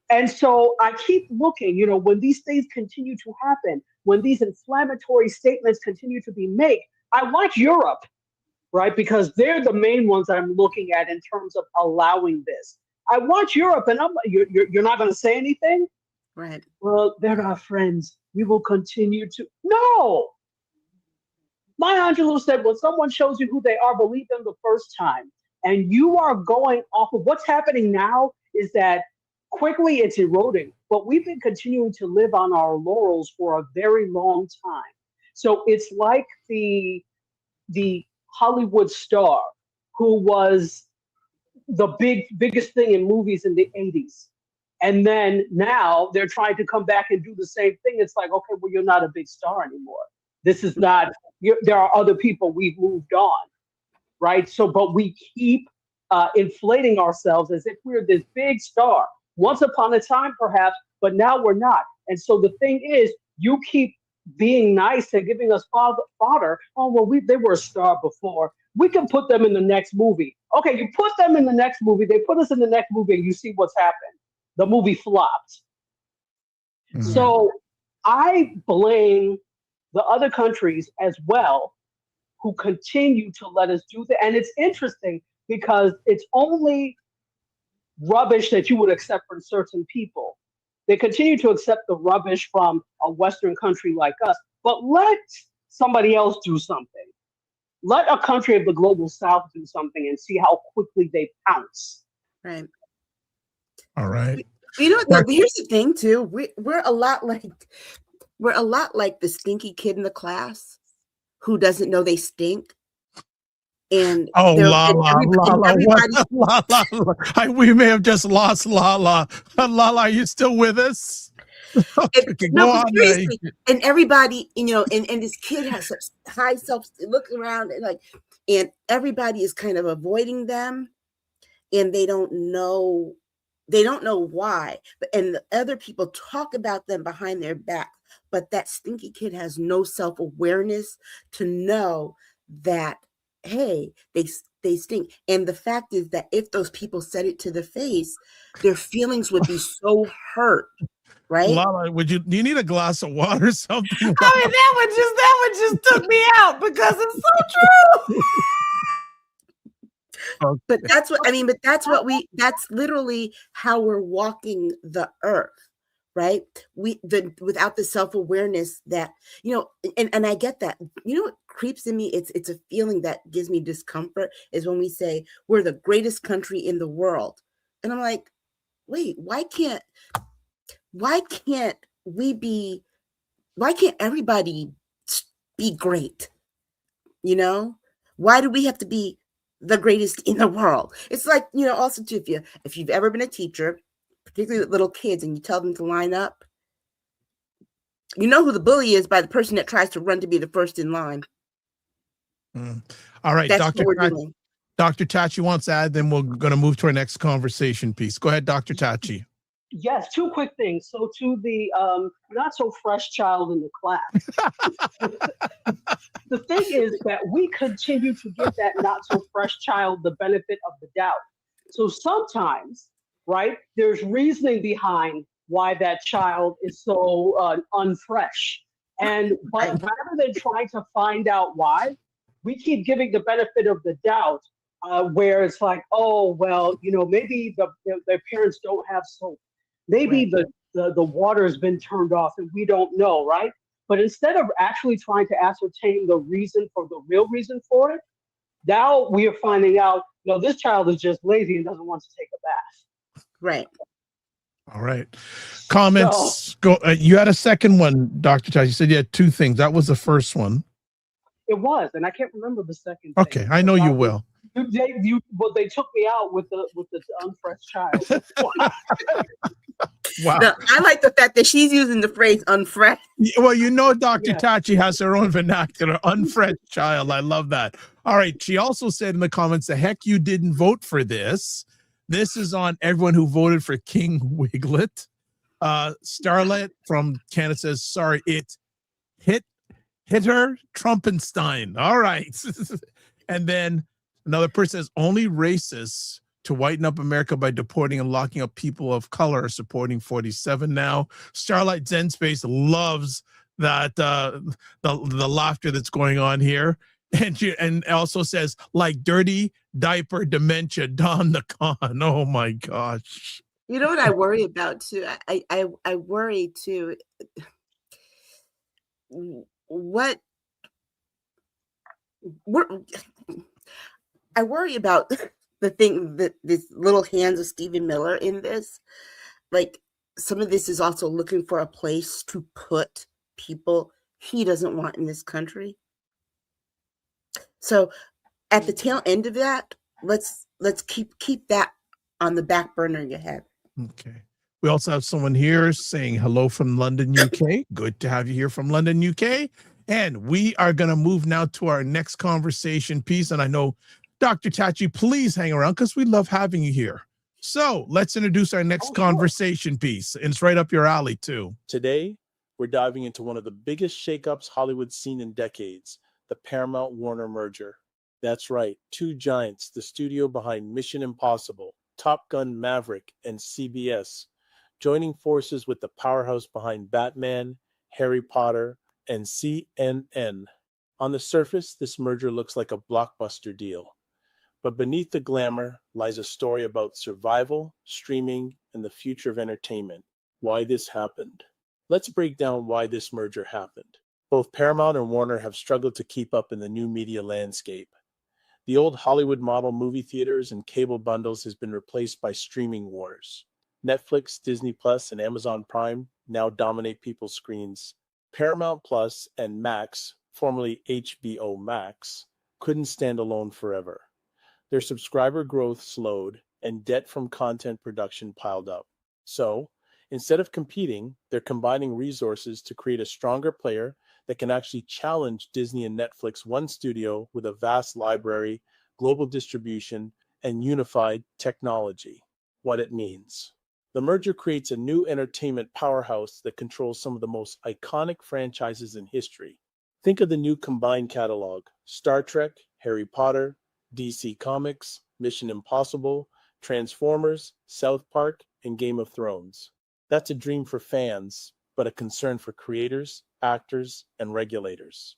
And so I keep looking, when these things continue to happen, when these inflammatory statements continue to be made, I watch Europe, right? Because they're the main ones that I'm looking at in terms of allowing this. I watch Europe, and you're not going to say anything? Right. Well, they're our friends. We will continue to. No! Maya Angelou said, when someone shows you who they are, believe them the first time. And you are going off of what's happening now is that quickly it's eroding, but we've been continuing to live on our laurels for a very long time. So it's like the Hollywood star who was the biggest thing in movies in the 80s. And then now they're trying to come back and do the same thing. It's like, okay, well, you're not a big star anymore. This is not, there are other people, we've moved on, right? So, but we keep inflating ourselves as if we're this big star. Once upon a time, perhaps, but now we're not. And so the thing is, you keep being nice and giving us fodder. Oh, well, they were a star before. We can put them in the next movie. Okay, you put them in the next movie. They put us in the next movie, and you see what's happened. The movie flopped. Mm-hmm. So I blame the other countries as well who continue to let us do that. And it's interesting because it's only rubbish that you would accept from certain people. They continue to accept the rubbish from a Western country like us, but let somebody else do something. Let a country of the global South do something and see how quickly they pounce. Right. All right. You know, no, here's the thing too. We're a lot like the stinky kid in the class who doesn't know they stink. And we may have just lost Lala. Lala, are you still with us? And everybody, and this kid has such high self, look around and everybody is kind of avoiding them, and they don't know why. And the other people talk about them behind their back, but that stinky kid has no self-awareness to know that, hey, they stink. And the fact is that if those people said it to the face, their feelings would be so hurt, right? Lala, do you need a glass of water or something? I mean, that one just took me out because it's so true. Okay. But that's literally how we're walking the earth, right? Without the self-awareness that, and I get that. What creeps in me, it's a feeling that gives me discomfort, is when we say we're the greatest country in the world. And I'm like, wait, why can't everybody be great? Why do we have to be the greatest in the world? It's like, also too, if you've ever been a teacher, particularly with little kids, and you tell them to line up, you know who the bully is by the person that tries to run to be the first in line. All right, That's Dr. Tachi wants to add, then we're going to move to our next conversation piece. Go ahead, Dr. Tachi. Yes, two quick things. So to the not so fresh child in the class, the thing is that we continue to give that not so fresh child the benefit of the doubt. So sometimes, right, there's reasoning behind why that child is so unfresh. But rather than trying to find out why, we keep giving the benefit of the doubt, where it's like, oh, well, maybe their parents don't have soap. Maybe the water has been turned off and we don't know, right? But instead of actually trying to ascertain the real reason for it, Now we are finding out, no, this child is just lazy and doesn't want to take a bath. Right. All right. Comments. Go. You had a second one, Dr. Taj. You said you had two things. That was the first one. It was, and I can't remember the second thing. Okay, I know you will. But they took me out with the unfresh child. Wow. Now, I like the fact that she's using the phrase unfresh. Well, you know, Dr. Yeah. Tachi has her own vernacular, unfresh child. I love that. All right. She also said in the comments, the heck you didn't vote for this. This is on everyone who voted for King Wiglet. Starlet from Canada says, sorry, it hit her Trumpenstein. All right. And then another person says, only racists to whiten up America by deporting and locking up people of color are supporting 47 now. Starlight Zen Space loves that the laughter that's going on here. And also says, like dirty diaper dementia, Don the Con. Oh my gosh. You know what I worry about too? I worry too. I worry about the thing that this little hands of Stephen Miller in this. Like, some of this is also looking for a place to put people he doesn't want in this country. So at the tail end of that, let's keep that on the back burner in your head. Okay. We also have someone here saying hello from London, UK. Good to have you here from London, UK. And we are going to move now to our next conversation piece. And I know, Dr. Tachi, please hang around because we love having you here. So let's introduce our next conversation piece. And it's right up your alley, too. Today, we're diving into one of the biggest shakeups Hollywood's seen in decades, the Paramount Warner merger. That's right, two giants, the studio behind Mission Impossible, Top Gun Maverick, and CBS, joining forces with the powerhouse behind Batman, Harry Potter, and CNN. On the surface, this merger looks like a blockbuster deal. But beneath the glamour lies a story about survival, streaming, and the future of entertainment. Why this happened. Let's break down why this merger happened. Both Paramount and Warner have struggled to keep up in the new media landscape. The old Hollywood model movie theaters and cable bundles has been replaced by streaming wars. Netflix, Disney Plus, and Amazon Prime now dominate people's screens. Paramount Plus and Max, formerly HBO Max, couldn't stand alone forever. Their subscriber growth slowed and debt from content production piled up. So, instead of competing, they're combining resources to create a stronger player that can actually challenge Disney and Netflix, one studio with a vast library, global distribution, and unified technology. What it means. The merger creates a new entertainment powerhouse that controls some of the most iconic franchises in history. Think of the new combined catalog: Star Trek, Harry Potter, DC Comics, Mission Impossible, Transformers, South Park, and Game of Thrones. That's a dream for fans, but a concern for creators, actors, and regulators.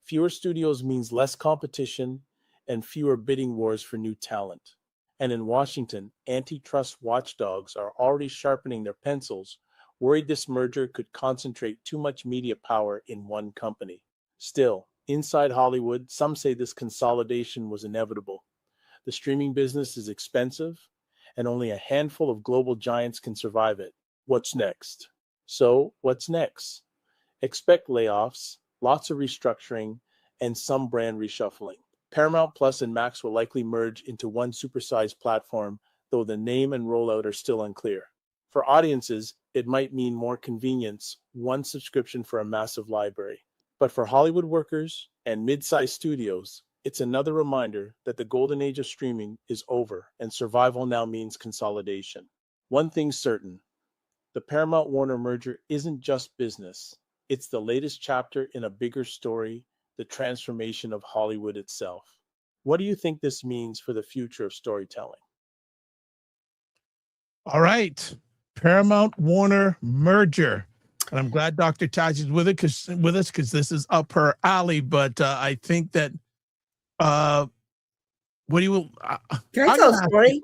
Fewer studios means less competition and fewer bidding wars for new talent. And in Washington, antitrust watchdogs are already sharpening their pencils, worried this merger could concentrate too much media power in one company. Still, inside Hollywood, some say this consolidation was inevitable. The streaming business is expensive, and only a handful of global giants can survive it. What's next? So, what's next? Expect layoffs, lots of restructuring, and some brand reshuffling. Paramount Plus and Max will likely merge into one supersized platform, though the name and rollout are still unclear. For audiences, it might mean more convenience, one subscription for a massive library. But for Hollywood workers and mid-sized studios, it's another reminder that the golden age of streaming is over and survival now means consolidation. One thing's certain, the Paramount Warner merger isn't just business. It's the latest chapter in a bigger story, the transformation of Hollywood itself. What do you think this means for the future of storytelling? All right. Paramount Warner merger. And I'm glad Dr. Taj is with us because this is up her alley. But I think that what do you Can I tell a story?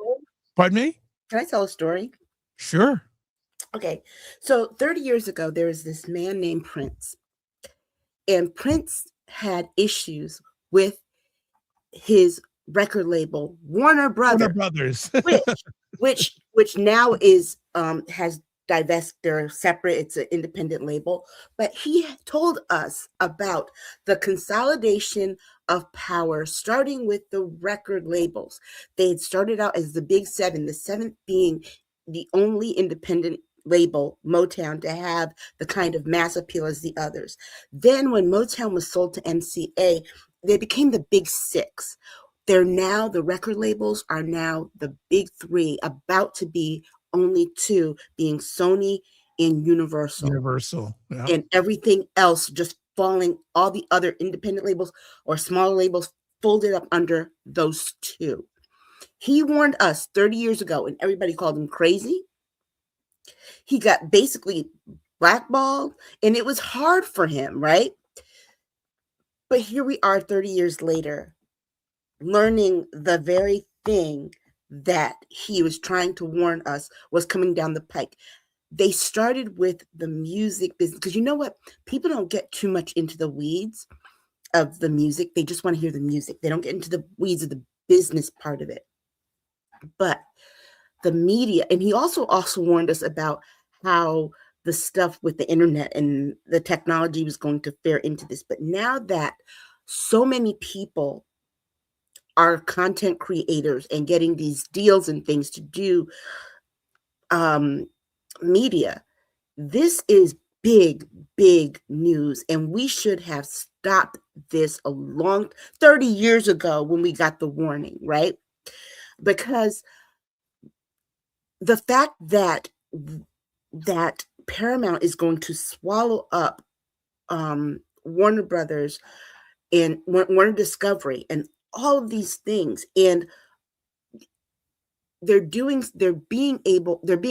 Pardon me? Can I tell a story? Sure. Okay. So 30 years ago, there was this man named Prince. And Prince had issues with his record label, Warner Warner Brothers, Brothers. which now is has divested, they're separate, it's an independent label. But he told us about the consolidation of power, starting with the record labels. They had started out as the Big Seven, the seventh being the only independent label, Motown, to have the kind of mass appeal as the others. Then when Motown was sold to MCA, they became the Big Six. They're now, the record labels are now the Big Three, about to be only two, being Sony and Universal. Yeah. And everything else just falling, all the other independent labels or smaller labels folded up under those two. He warned us 30 years ago, and everybody called him crazy. He got basically blackballed, and it was hard for him, right? But here we are 30 years later, learning the very thing that he was trying to warn us was coming down the pike. They started with the music business, because you know what? People don't get too much into the weeds of the music. They just want to hear the music. They don't get into the weeds of the business part of it. But the media, and he also warned us about how the stuff with the internet and the technology was going to fare into this. But now that so many people are content creators and getting these deals and things to do media, this is big news, and we should have stopped this a long 30 years ago when we got the warning, right? Because the fact that Paramount is going to swallow up Warner Brothers and Warner Discovery and all of these things, and they're being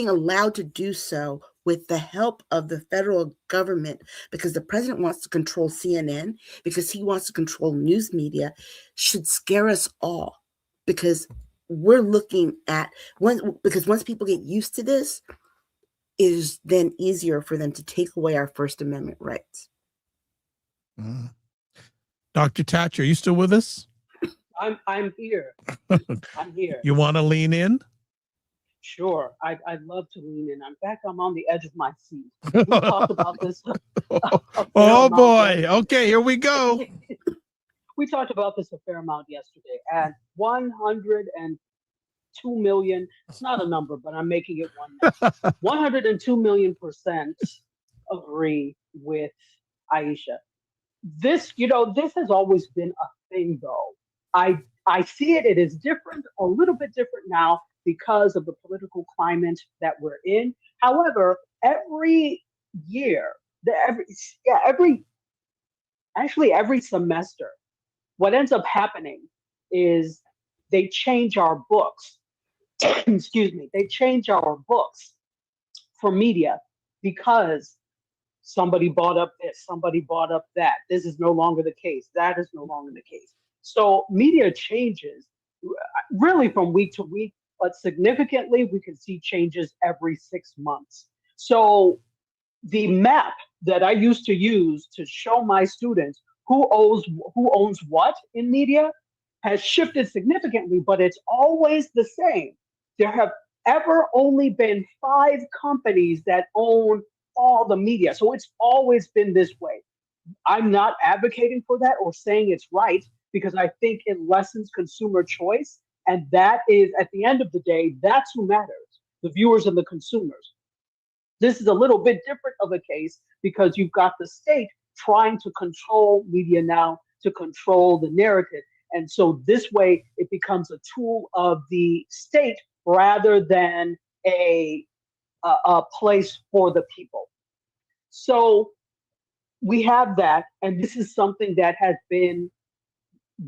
allowed to do so with the help of the federal government, because the president wants to control CNN, because he wants to control news media, should scare us all, because we're looking at once people get used to this, it is then easier for them to take away our First Amendment rights. Dr. Thatcher, are you still with us? I'm here. I'm here. You want to lean in? Sure. I'd love to lean in. In fact, I'm on the edge of my seat. We talked about this. Oh boy. Okay, here we go. We talked about this a fair amount yesterday, and 102 million, it's not a number, but I'm making it one now. 102 million% agree with Aisha. This has always been a thing, though. I see it. It is different, a little bit different now because of the political climate that we're in. However, every year, every semester, what ends up happening is they change our books. Excuse me. They change our books for media because somebody bought up this, somebody bought up that. This is no longer the case. That is no longer the case. So media changes really from week to week, but significantly, we can see changes every 6 months. So the map that I used to use to show my students who owns what in media has shifted significantly, but it's always the same. There have ever only been 5 companies that own all the media. So it's always been this way. I'm not advocating for that or saying it's right, because I think it lessens consumer choice. And that is, at the end of the day, that's who matters, the viewers and the consumers. This is a little bit different of a case because you've got the state trying to control media now, to control the narrative. And so this way it becomes a tool of the state rather than a place for the people. So we have that, and this is something that has been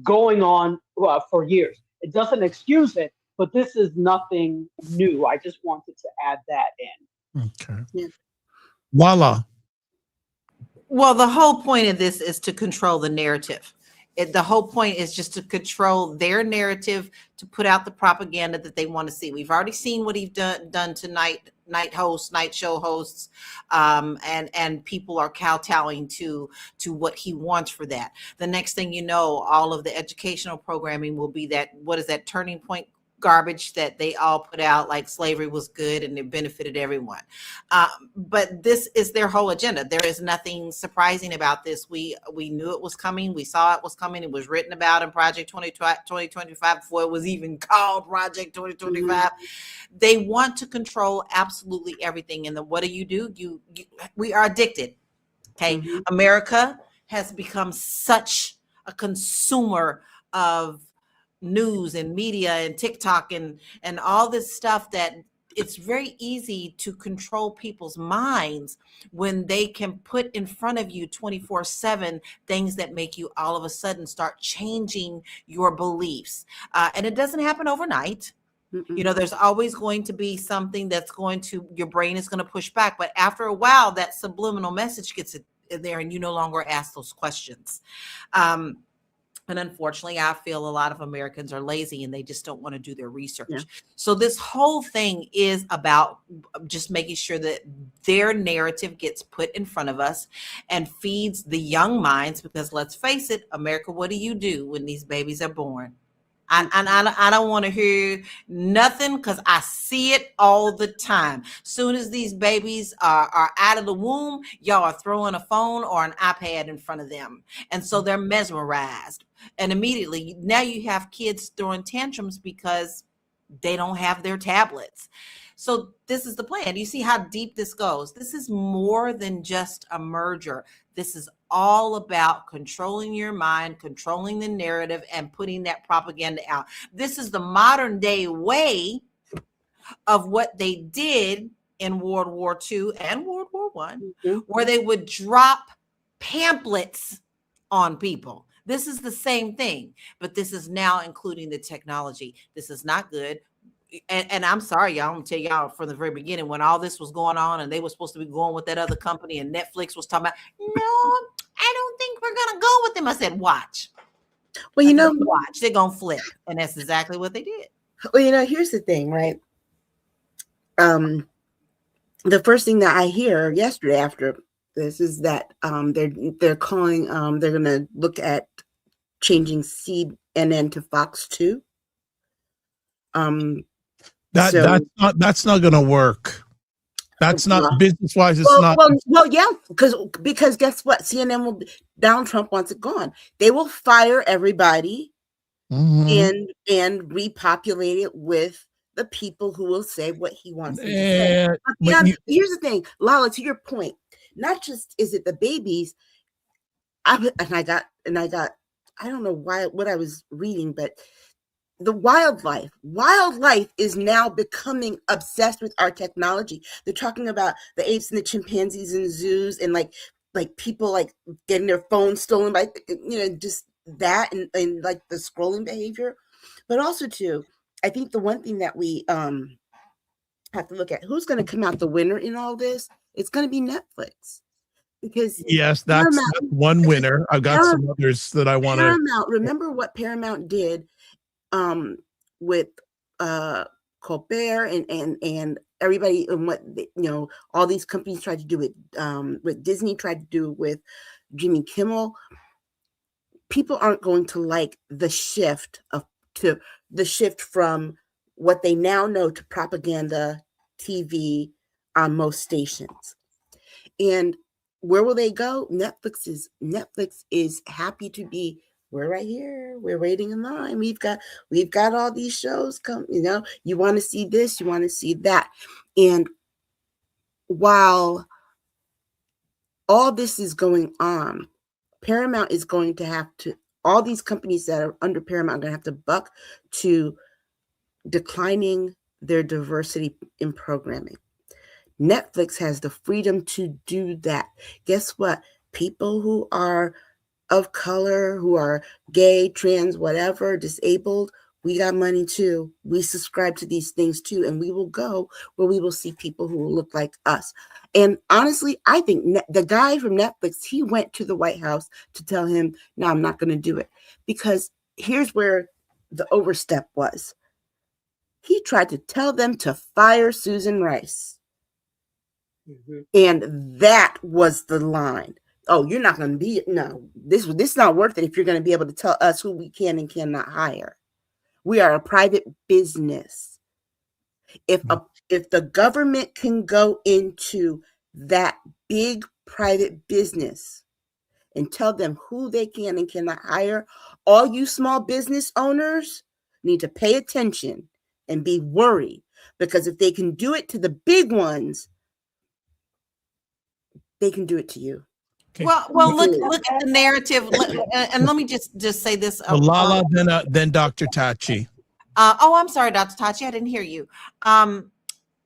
going on for years. It doesn't excuse it, but this is nothing new. I just wanted to add that in. Okay. Yeah. Voila. Well, the whole point of this is to control the narrative. The whole point is just to control their narrative, to put out the propaganda that they want to see. We've already seen what he's done tonight. Night show hosts, and people are kowtowing to what he wants for that. The next thing you know, all of the educational programming will be that, what is that, turning point garbage that they all put out, like slavery was good and it benefited everyone. But this is their whole agenda. There is nothing surprising about this. We knew it was coming. We saw it was coming. It was written about in Project 2025 before it was even called Project 2025. Mm-hmm. They want to control absolutely everything. And then what do? We are addicted. Okay. Mm-hmm. America has become such a consumer of news and media and TikTok and all this stuff that it's very easy to control people's minds when they can put in front of you 24/7 things that make you all of a sudden start changing your beliefs. And it doesn't happen overnight. Mm-mm. You know, there's always going to be something that's your brain is going to push back. But after a while, that subliminal message gets in there and you no longer ask those questions. And unfortunately, I feel a lot of Americans are lazy and they just don't want to do their research. Yeah. So this whole thing is about just making sure that their narrative gets put in front of us and feeds the young minds, because let's face it, America, what do you do when these babies are born? I don't want to hear nothing, because I see it all the time. Soon as these babies are out of the womb, y'all are throwing a phone or an iPad in front of them. And so they're mesmerized. And immediately now you have kids throwing tantrums because they don't have their tablets. So this is the plan. You see how deep this goes. This is more than just a merger. This is all about controlling your mind, controlling the narrative, and putting that propaganda out. This is the modern day way of what they did in World War II and World War I, mm-hmm. where they would drop pamphlets on people. This is the same thing, but this is now including the technology. This is not good. And I'm sorry, y'all, I'm gonna tell y'all from the very beginning, when all this was going on and they were supposed to be going with that other company and Netflix was talking about, no, I don't think we're gonna go with them. I said, watch. Well, watch, they're gonna flip. And that's exactly what they did. Well, here's the thing, right? The first thing that I hear yesterday after this is that they're calling, they're gonna look at changing CNN to Fox 2. That's not going to work. That's not business wise. It's not. Well, yeah, because guess what? CNN Donald Trump wants it gone. They will fire everybody, mm-hmm. and repopulate it with the people who will say what he wants to say. Here's the thing, Lala, to your point, not just is it the babies. I don't know what I was reading, but the wildlife is now becoming obsessed with our technology. They're talking about the apes and the chimpanzees in zoos, and like people like getting their phones stolen by, just that and like the scrolling behavior. But also too, I think the one thing that we have to look at, who's going to come out the winner in all this, it's going to be Netflix. Because yes, that's one winner. I've got some others that I want to. Paramount. Remember what Paramount did with Colbert and everybody, and what all these companies tried to do with what Disney tried to do with Jimmy Kimmel. People aren't going to like the shift from what they now know to propaganda TV on most stations. And where will they go? Netflix is happy to be. We're right here. We're waiting in line. We've got all these shows come. You want to see this, you want to see that, and while all this is going on, Paramount is going to have to. All these companies that are under Paramount are going to have to buck to declining their diversity in programming. Netflix has the freedom to do that. Guess what? People who are of color, who are gay, trans, whatever, disabled, we got money too. We subscribe to these things too. And we will go where we will see people who will look like us. And honestly, I think the guy from Netflix, he went to the White House to tell him, no, I'm not going to do it. because here's where the overstep was. He tried to tell them to fire Susan Rice. Mhm. And that was the line. Oh, you're not going to be, no, this is not worth it if you're going to be able to tell us who we can and cannot hire. We are a private business. If the government can go into that big private business and tell them who they can and cannot hire, all you small business owners need to pay attention and be worried, because if they can do it to the big ones, they can do it to you. Okay. Well, look at the narrative, and let me just say this. Well, Lala, then Dr. Tachi. I'm sorry, Dr. Tachi, I didn't hear you.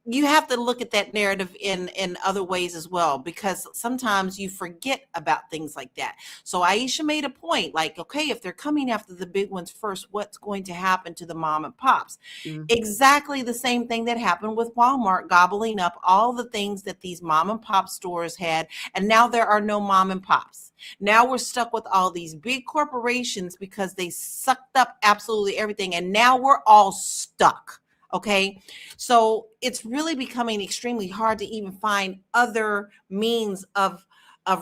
You have to look at that narrative in other ways as well, because sometimes you forget about things like that. So Aisha made a point, like, okay, if they're coming after the big ones first, what's going to happen to the mom and pops? Mm-hmm. Exactly the same thing that happened with Walmart gobbling up all the things that these mom and pop stores had, and now there are no mom and pops. Now we're stuck with all these big corporations because they sucked up absolutely everything, and now we're all stuck. Okay, so it's really becoming extremely hard to even find other means of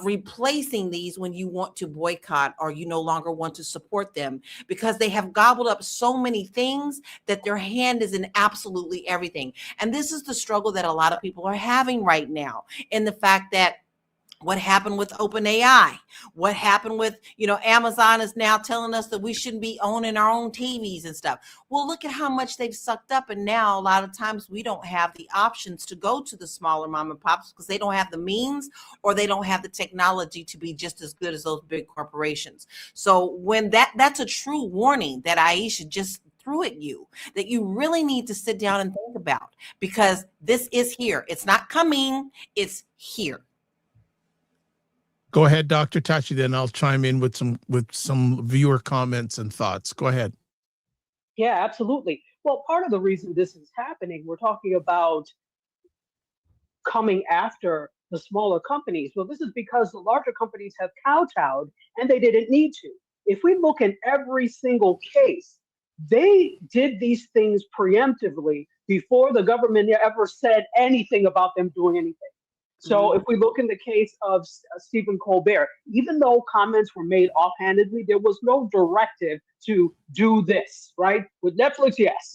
replacing these when you want to boycott or you no longer want to support them, because they have gobbled up so many things that their hand is in absolutely everything. And this is the struggle that a lot of people are having right now, in the fact that what happened with OpenAI? What happened with, Amazon is now telling us that we shouldn't be owning our own TVs and stuff. Well, look at how much they've sucked up. And now a lot of times we don't have the options to go to the smaller mom and pops because they don't have the means or they don't have the technology to be just as good as those big corporations. So when that's a true warning that Aisha just threw at you, that you really need to sit down and think about, because this is here. It's not coming, it's here. Go ahead, Dr. Tachi, then I'll chime in with some viewer comments and thoughts. Go ahead. Yeah, absolutely. Well, part of the reason this is happening, we're talking about coming after the smaller companies. Well, this is because the larger companies have kowtowed and they didn't need to. If we look in every single case, they did these things preemptively before the government ever said anything about them doing anything. So if we look in the case of Stephen Colbert, even though comments were made offhandedly, there was no directive to do this, right? With Netflix, yes,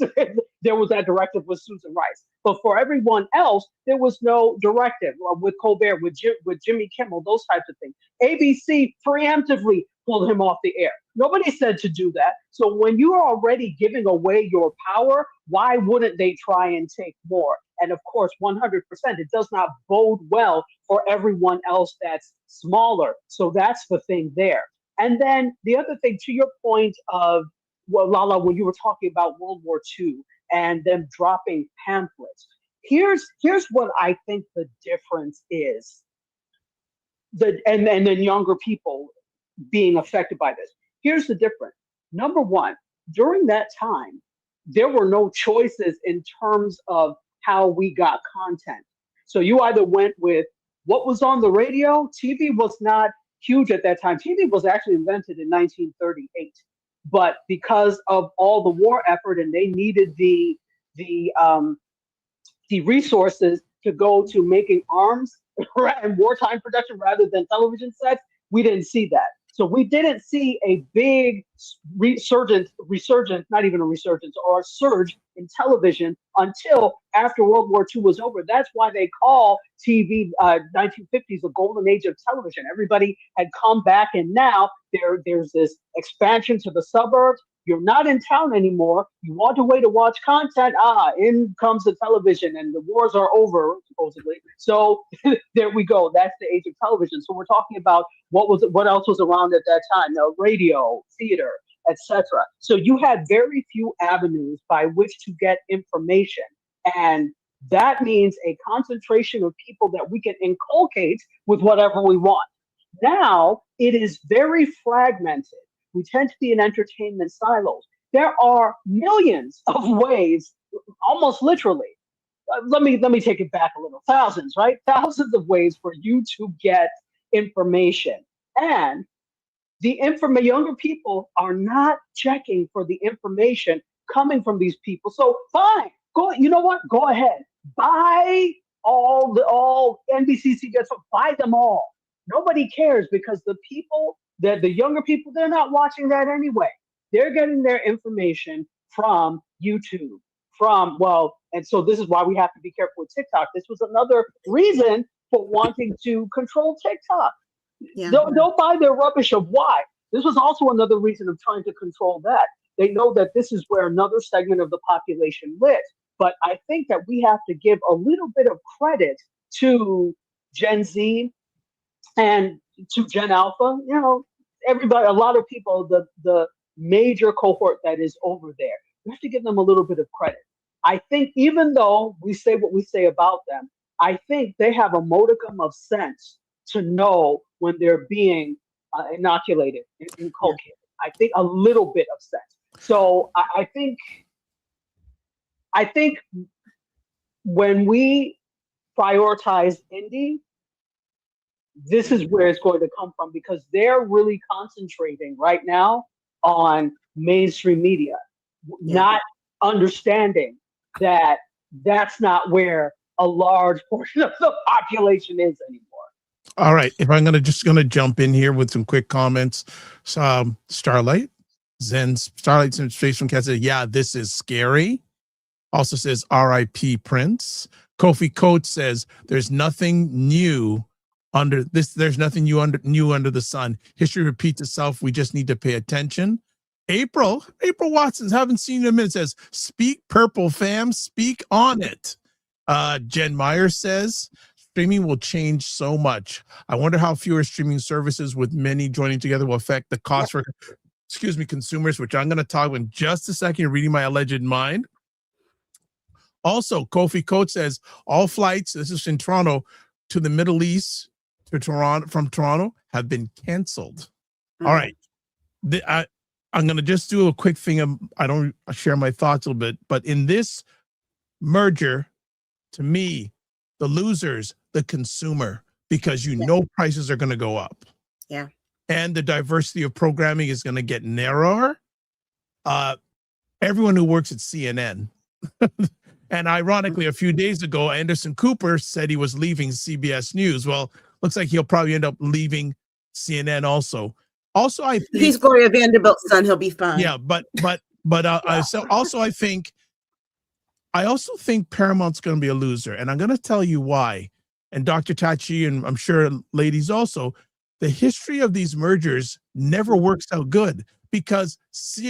there was that directive with Susan Rice. But for everyone else, there was no directive. With Colbert, with Jimmy Kimmel, those types of things. ABC preemptively pulled him off the air. Nobody said to do that. So when you are already giving away your power, why wouldn't they try and take more? And of course, 100%, it does not bode well for everyone else that's smaller. So that's the thing there. And then the other thing, to your point of, well, Lala, when you were talking about World War II and them dropping pamphlets, here's what I think the difference is. And then younger people being affected by this. Here's the difference. Number one, during that time, there were no choices in terms of how we got content. So you either went with what was on the radio. TV was not huge at that time. TV was actually invented in 1938, but because of all the war effort and they needed the resources to go to making arms and wartime production rather than television sets, we didn't see that. So we didn't see a big resurgence, not even a resurgence, or a surge in television until after World War II was over. That's why they call TV 1950s the golden age of television. Everybody had come back, and now there's this expansion to the suburbs. You're not in town anymore. You want a way to watch content. In comes the television, and the wars are over, supposedly. So there we go. That's the age of television. So we're talking about what else was around at that time? Now, radio, theater, etc. So you had very few avenues by which to get information, and that means a concentration of people that we can inculcate with whatever we want. Now it is very fragmented. We tend to be in entertainment silos. There are millions of ways, almost literally. Let me take it back a little. Thousands, right? Thousands of ways for you to get information. And younger people are not checking for the information coming from these people. So fine, go. You know what? Go ahead, buy all NBCC gets. Buy them all. Nobody cares because the people that the younger people, they're not watching that anyway. They're getting their information from YouTube. And so this is why we have to be careful with TikTok. This was another reason for wanting to control TikTok. Yeah. They'll buy their rubbish of why. This was also another reason of trying to control that. They know that this is where another segment of the population lives. But I think that we have to give a little bit of credit to Gen Z and to Gen Alpha. You know, everybody, a lot of people, the major cohort that is over there. We have to give them a little bit of credit. I think even though we say what we say about them, I think they have a modicum of sense to know when they're being inoculated, inculcated. I think a little bit of sense. So I think when we prioritize indie, this is where it's going to come from because they're really concentrating right now on mainstream media, not understanding that that's not where a large portion of the population is anymore. All right. If I'm just gonna jump in here with some quick comments. Starlight sends straight from Cat says, yeah, this is scary. Also says R.I.P. Prince. Kofi Coates says there's nothing new under this. There's nothing new under the sun. History repeats itself. We just need to pay attention. April Watson's haven't seen you in a minute says, speak purple fam, speak on it. Jen Meyer says, streaming will change so much. I wonder how fewer streaming services with many joining together will affect the cost for, consumers, which I'm going to talk about in just a second. You're reading my alleged mind. Also, Kofi Coates says, all flights, this is in Toronto, to the Middle East, from Toronto, have been canceled. All right. I'm going to just do a quick thing. I don't share my thoughts a little bit, but in this merger, to me, the losers, the consumer, because prices are going to go up. Yeah. And the diversity of programming is going to get narrower. Everyone who works at CNN, and ironically, a few days ago, Anderson Cooper said he was leaving CBS News. Well, looks like he'll probably end up leaving CNN also. Also, I think he's Gloria Vanderbilt's son. He'll be fine. Yeah, but I also think Paramount's going to be a loser, and I'm going to tell you why. And Dr. Tachi, and I'm sure ladies also, the history of these mergers never works out good because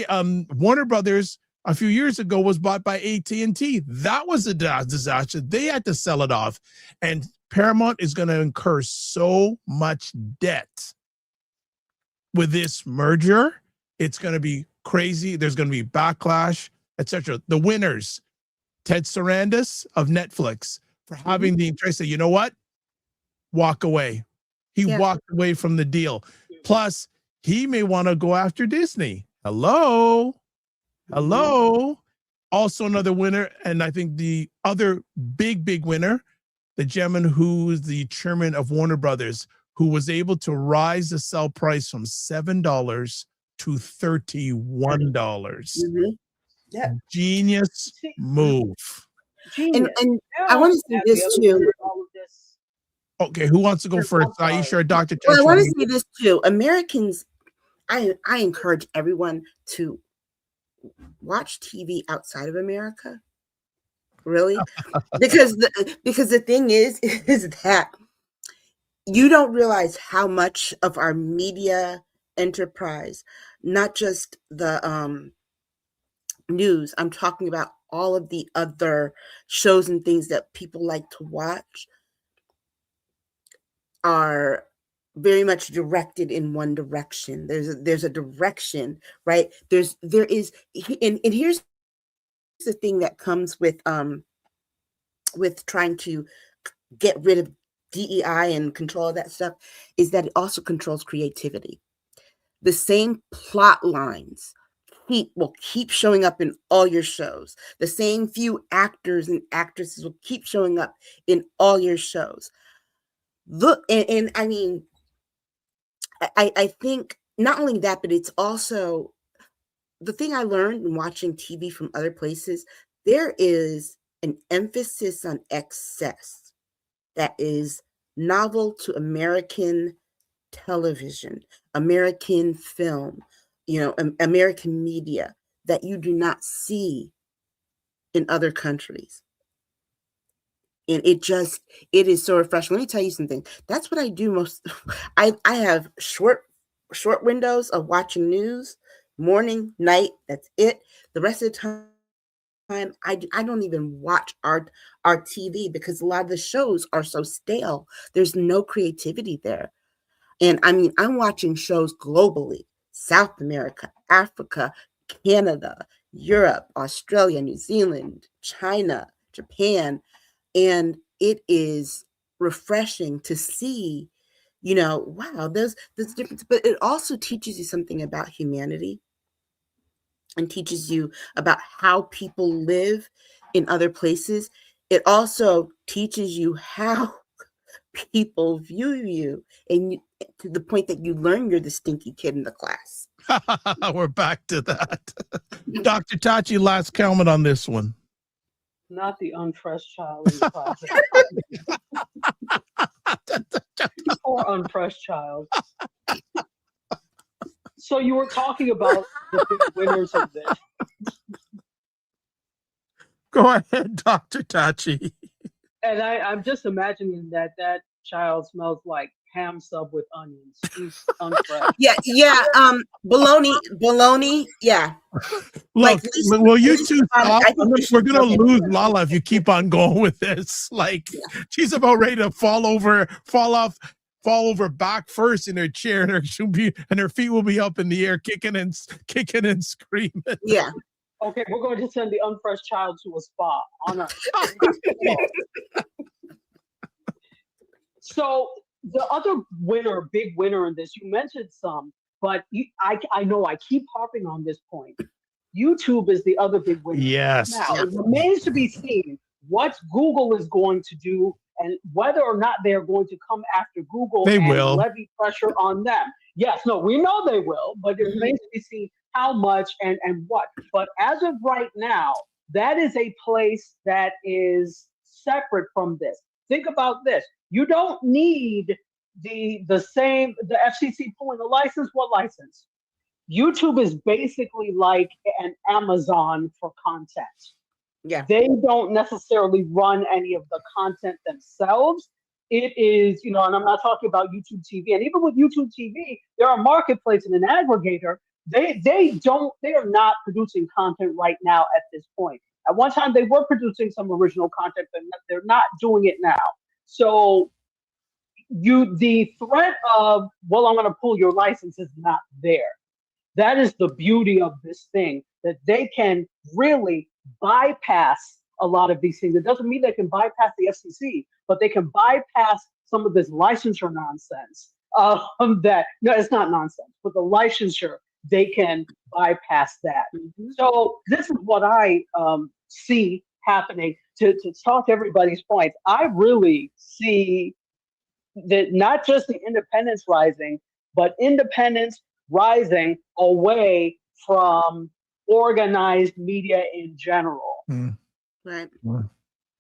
Warner Brothers a few years ago was bought by AT&T. That was a disaster. They had to sell it off, and Paramount is going to incur so much debt with this merger. It's going to be crazy. There's going to be backlash, etc. The winners, Ted Sarandis of Netflix, for having the interest. Say, you know what? Walk away. He walked away from the deal. Plus, he may want to go after Disney. Hello. Also another winner, and I think the other big winner, the gentleman who is the chairman of Warner Brothers, who was able to rise the sell price from $7 to $31. Yeah. Genius move. And I want to say this too. Okay, who wants to go first? Aisha or Dr. Well, I want to say this too. Americans, I encourage everyone to watch TV outside of America. Really? because the thing is that you don't realize how much of our media enterprise, not just the news, I'm talking about all of the other shows and things that people like to watch, are very much directed in one direction. There's a direction, right? There is, and here's the thing that comes with trying to get rid of DEI and control of that stuff, is that it also controls creativity. The same plot lines will keep showing up in all your shows. The same few actors and actresses will keep showing up in all your shows. Look, and I mean, I think not only that, but it's also the thing I learned in watching TV from other places. There is an emphasis on excess that is novel to American television, American film, American media that you do not see in other countries. And it is so refreshing. Let me tell you something. That's what I do most. I have short windows of watching news, morning, night. That's it. The rest of the time, I don't even watch our TV because a lot of the shows are so stale. There's no creativity there. And I mean, I'm watching shows globally: South America, Africa, Canada, Europe, Australia, New Zealand, China, Japan. And it is refreshing to see, wow, there's difference. But it also teaches you something about humanity and teaches you about how people live in other places. It also teaches you how people view you, and to the point that you learn you're the stinky kid in the class. We're back to that. Dr. Tachi, last comment on this one. Not the unfresh child in the class. Poor unfresh child. So you were talking about the big winners of this. Go ahead, Dr. Tachi. And I'm just imagining that child smells like ham sub with onions. He's unfresh. Yeah. Bologna. Yeah. Look, will you two stop? We're gonna lose okay. Lala if you keep on going with this. Like, she's about ready to fall over back first in her chair, and her feet will be up in the air, kicking and screaming. Yeah. Okay, we're going to send the unfresh child to a spa on Earth. So the other big winner in this, you mentioned some, but I know I keep harping on this point. YouTube is the other big winner. Yes. Now, it remains to be seen what Google is going to do and whether or not they're going to come after Google and levy pressure on them. Yes, no, we know they will, but it remains to be seen how much and what. But as of right now, that is a place that is separate from this. Think about this. You don't need the FCC pulling a license. What license? YouTube is basically like an Amazon for content. Yeah. They don't necessarily run any of the content themselves. It is, and I'm not talking about YouTube TV. And even with YouTube TV, there are marketplaces and an aggregator. They are not producing content right now at this point. At one time, they were producing some original content, but they're not doing it now. So the threat of, well, I'm going to pull your license is not there. That is the beauty of this thing, that they can really bypass a lot of these things. It doesn't mean they can bypass the FCC, but they can bypass some of this licensure nonsense. No, it's not nonsense, but the licensure, they can bypass that. So this is what I see happening. To talk to everybody's points, I really see that not just the independents rising, but independents rising away from organized media in general. Right.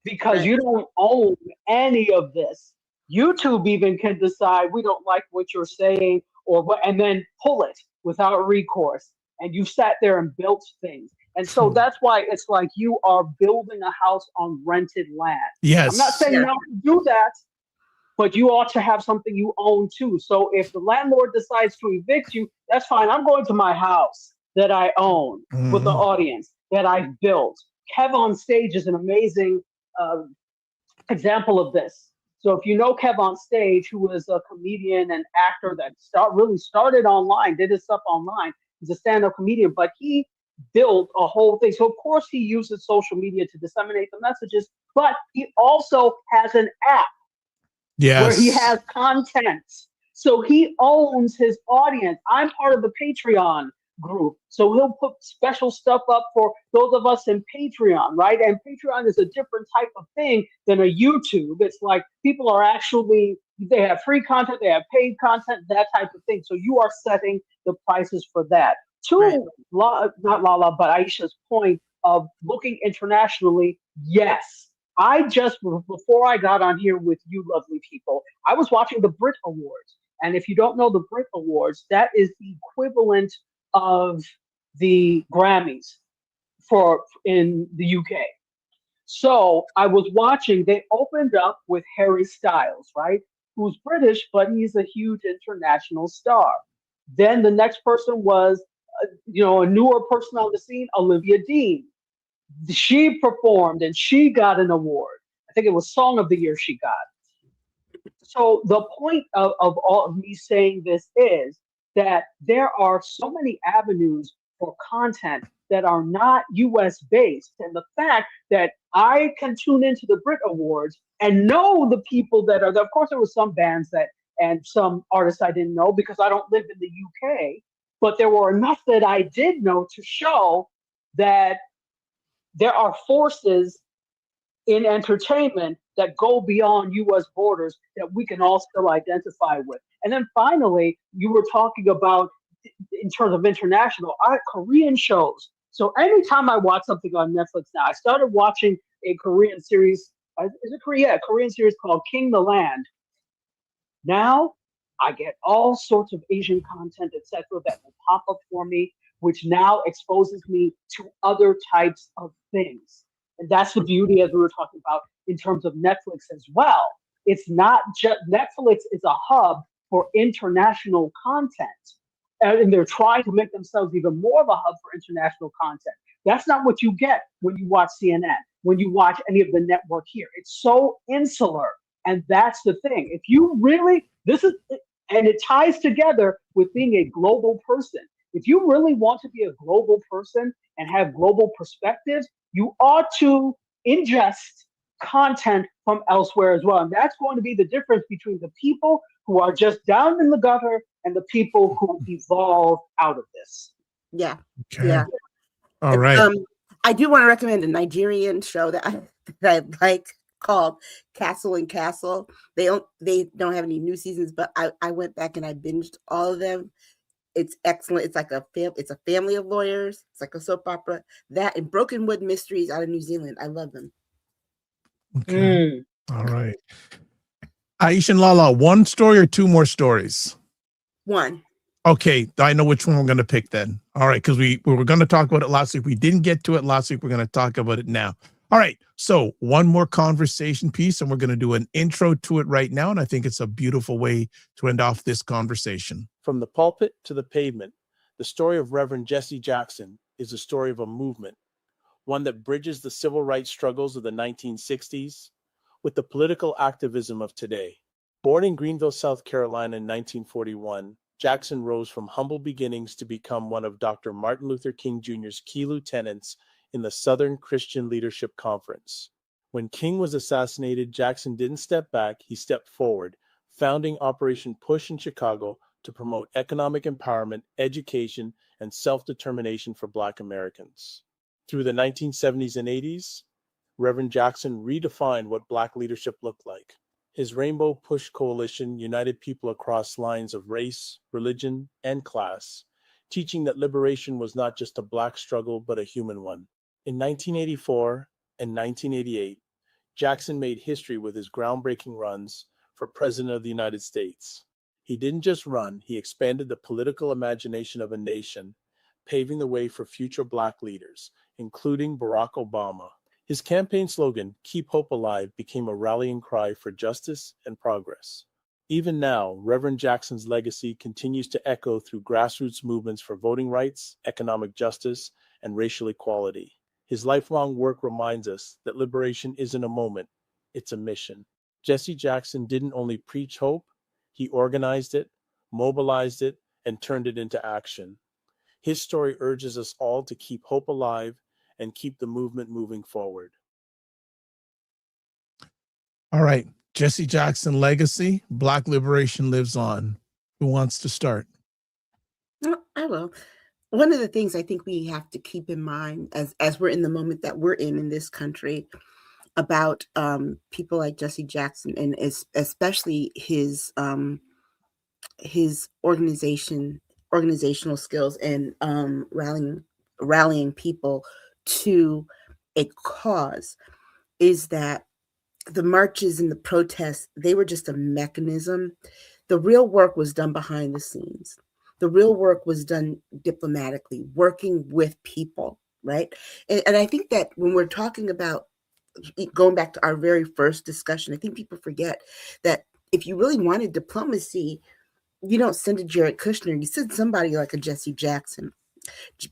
Because you don't own any of this. YouTube even can decide we don't like what you're saying, and then pull it without recourse. And you've sat there and built things. And so that's why it's like you are building a house on rented land. Yes. I'm not saying not to do that, but you ought to have something you own too. So if the landlord decides to evict you, that's fine. I'm going to my house that I own with the audience that I've built. Kev on Stage is an amazing example of this. So if you know Kev on Stage, who was a comedian and actor that really started online, did his stuff online. He's a stand-up comedian, but he built a whole thing. So of course he uses social media to disseminate the messages, but he also has an app where he has content. So he owns his audience. I'm part of the Patreon group. So he'll put special stuff up for those of us in Patreon, right? And Patreon is a different type of thing than a YouTube. It's like people are actually, they have free content, they have paid content, that type of thing. So you are setting the prices for that. Right. Not Lala, but Aisha's point of looking internationally, yes. I just, before I got on here with you lovely people, I was watching the Brit Awards. And if you don't know the Brit Awards, that is the equivalent of the Grammys for in the UK. So I was watching, they opened up with Harry Styles, right? Who's British, but he's a huge international star. Then the next person was, a newer person on the scene, Olivia Dean. She performed and she got an award. I think it was Song of the Year she got. So the point of all of me saying this is that there are so many avenues for content that are not US based. And the fact that I can tune into the Brit Awards and know the people that are there. Of course, there were some bands and some artists I didn't know because I don't live in the UK, but there were enough that I did know to show that there are forces in entertainment that go beyond US borders that we can all still identify with. And then finally, you were talking about, in terms of international, Korean shows. So anytime I watch something on Netflix now, I started watching a Korean series, is it Korea? A Korean series called King the Land. Now I get all sorts of Asian content, etc., that will pop up for me, which now exposes me to other types of things. And that's the beauty, as we were talking about, in terms of Netflix as well. It's not just, Netflix is a hub for international content. And they're trying to make themselves even more of a hub for international content. That's not what you get when you watch CNN, when you watch any of the network here. It's so insular. And that's the thing. If you really, and it ties together with being a global person. If you really want to be a global person and have global perspectives, you ought to ingest content from elsewhere as well. And that's going to be the difference between the people who are just down in the gutter and the people who evolve out of this. Yeah. Okay. Yeah. All right. I do want to recommend a Nigerian show that I like called Castle and Castle. They don't have any new seasons, but I went back and I binged all of them. It's excellent. It's like it's a family of lawyers. It's like a soap opera. That and Brokenwood Mysteries out of New Zealand. I love them. Okay. All right. Aisha and Lala, one story or two more stories? One. Okay, I know which one we're going to pick then. All right, because we were going to talk about it last week. We didn't get to it last week. We're going to talk about it now. All right, so one more conversation piece, and we're going to do an intro to it right now, and I think it's a beautiful way to end off this conversation. From the pulpit to the pavement, the story of Reverend Jesse Jackson is the story of a movement, one that bridges the civil rights struggles of the 1960s with the political activism of today. Born in Greenville, South Carolina in 1941, Jackson rose from humble beginnings to become one of Dr. Martin Luther King Jr.'s key lieutenants in the Southern Christian Leadership Conference. When King was assassinated, Jackson didn't step back, he stepped forward, founding Operation Push in Chicago to promote economic empowerment, education, and self-determination for Black Americans. Through the 1970s and 80s, Reverend Jackson redefined what Black leadership looked like. His Rainbow Push Coalition united people across lines of race, religion, and class, teaching that liberation was not just a Black struggle, but a human one. In 1984 and 1988, Jackson made history with his groundbreaking runs for President of the United States. He didn't just run, he expanded the political imagination of a nation, paving the way for future Black leaders, including Barack Obama. His campaign slogan, "Keep Hope Alive," became a rallying cry for justice and progress. Even now, Reverend Jackson's legacy continues to echo through grassroots movements for voting rights, economic justice, and racial equality. His lifelong work reminds us that liberation isn't a moment, it's a mission. Jesse Jackson didn't only preach hope, he organized it, mobilized it, and turned it into action. His story urges us all to keep hope alive and keep the movement moving forward. All right, Jesse Jackson legacy, Black liberation lives on. Who wants to start? No, I will. one of the things I think we have to keep in mind as we're in the moment that we're in this country about people like Jesse Jackson and especially his organizational skills and rallying people to a cause, is that the marches and the protests, they were just a mechanism. The real work was done behind the scenes. The real work was done diplomatically, working with people, right? And I think that when we're talking about going back to our very first discussion, I think people forget that if you really wanted diplomacy, you don't send a Jared Kushner, you send somebody like a Jesse Jackson.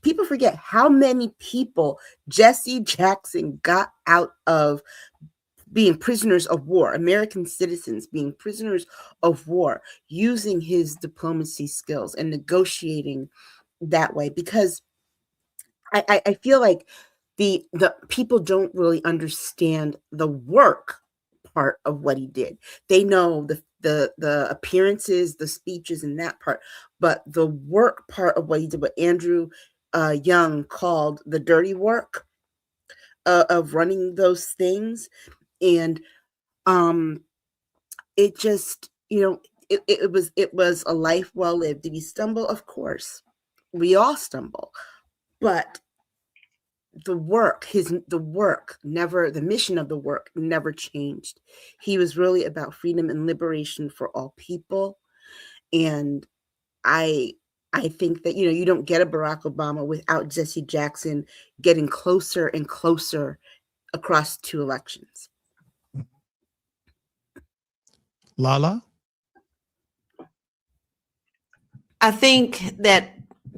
People forget how many people Jesse Jackson got out of being prisoners of war, American citizens being prisoners of war, using his diplomacy skills and negotiating that way. Because I feel like the people don't really understand the work part of what he did. They know the appearances, the speeches, and that part, but the work part of what he did, what Andrew Young called the dirty work of running those things, and it just, it was a life well lived. Did he stumble? Of course, we all stumble, but the mission of the work never changed. He was really about freedom and liberation for all people. And I think that, you don't get a Barack Obama without Jesse Jackson getting closer and closer across 2 elections. Lala? I think that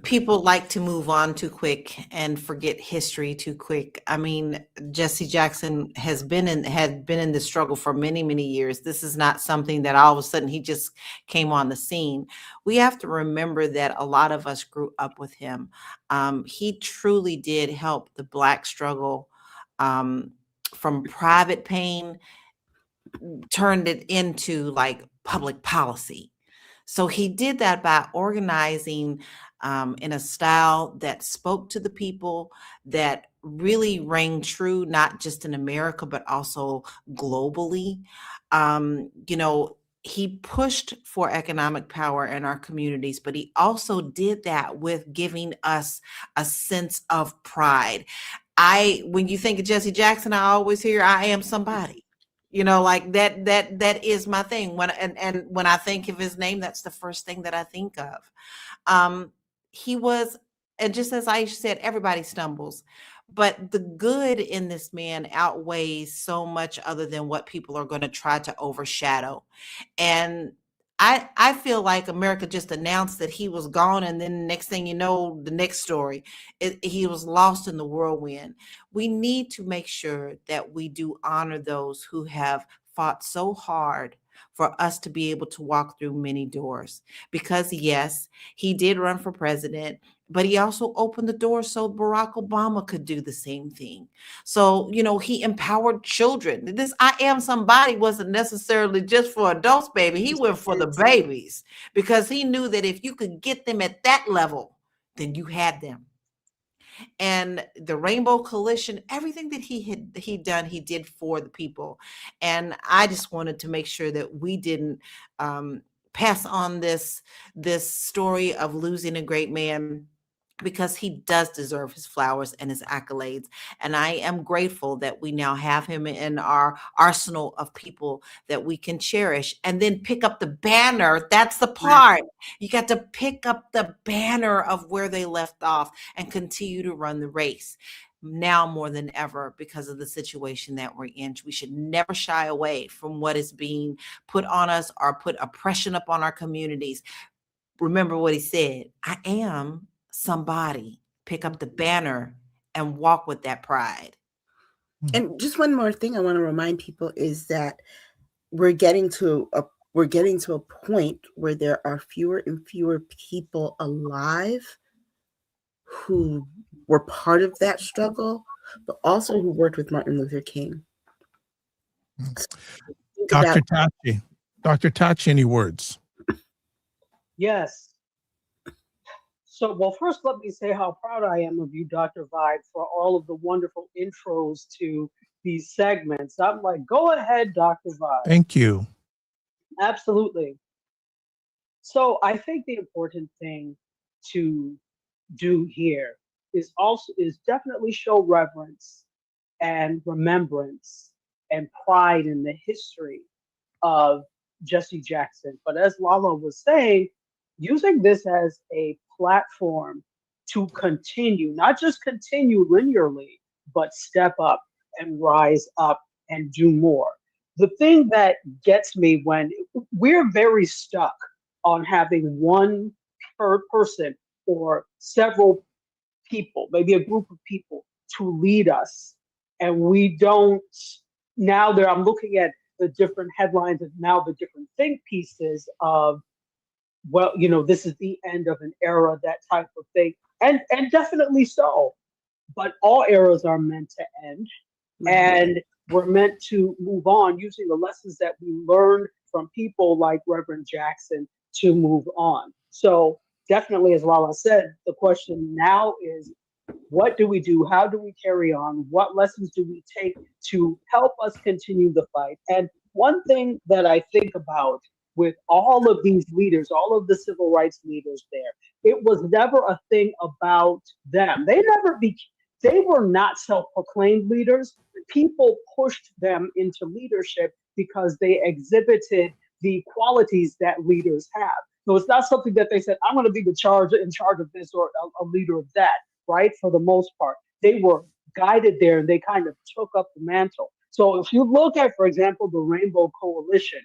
people like to move on too quick and forget history too quick. I mean, Jesse Jackson had been in the struggle for many, many years. This is not something that all of a sudden he just came on the scene. We have to remember that a lot of us grew up with him. He truly did help the Black struggle from private pain, turned it into like public policy. So he did that by organizing in a style that spoke to the people, that really rang true, not just in America, but also globally. He pushed for economic power in our communities, but he also did that with giving us a sense of pride. When you think of Jesse Jackson, I always hear, I am somebody. Like that is my thing. When I think of his name, that's the first thing that I think of. He was, and just as Aisha said, everybody stumbles, but the good in this man outweighs so much other than what people are going to try to overshadow. And I feel like America just announced that he was gone, and then the next thing you know, the next story, he was lost in the whirlwind. We need to make sure that we do honor those who have fought so hard for us to be able to walk through many doors. Because yes, he did run for president, but he also opened the door so Barack Obama could do the same thing. So, he empowered children. This I am somebody wasn't necessarily just for adults, baby. He went for the babies because he knew that if you could get them at that level, then you had them. And the Rainbow Coalition, everything that he did for the people. And I just wanted to make sure that we didn't pass on this story of losing a great man, because he does deserve his flowers and his accolades. And I am grateful that we now have him in our arsenal of people that we can cherish, and then pick up the banner. That's the part. You got to pick up the banner of where they left off and continue to run the race. Now more than ever, because of the situation that we're in, we should never shy away from what is being put on us or put oppression upon our communities. Remember what he said, I am somebody. Pick up the banner and walk with that pride. And just one more thing I want to remind people is that we're getting to a point where there are fewer and fewer people alive who were part of that struggle, but also who worked with Martin Luther King. Dr. Tachi, any words? Yes. So, well, first, let me say how proud I am of you, Dr. Vibe, for all of the wonderful intros to these segments. I'm like, go ahead, Dr. Vibe. Thank you. Absolutely. So, I think the important thing to do here is definitely show reverence and remembrance and pride in the history of Jesse Jackson. But as Lala was saying, using this as a platform to continue, not just continue linearly, but step up and rise up and do more. The thing that gets me when we're very stuck on having one per person or several people, maybe a group of people to lead us. And we don't, now that I'm looking at the different headlines and now the different think pieces of, well, this is the end of an era, that type of thing. And definitely so. But all eras are meant to end. And we're meant to move on using the lessons that we learned from people like Reverend Jackson to move on. So definitely, as Lala said, the question now is, what do we do? How do we carry on? What lessons do we take to help us continue the fight? And one thing that I think about with all of these leaders, all of the civil rights leaders there, it was never a thing about them. They were not self-proclaimed leaders. People pushed them into leadership because they exhibited the qualities that leaders have. So it's not something that they said, I'm going to be in charge of this or a leader of that, right? For the most part, they were guided there and they kind of took up the mantle. So if you look at, for example, the Rainbow Coalition,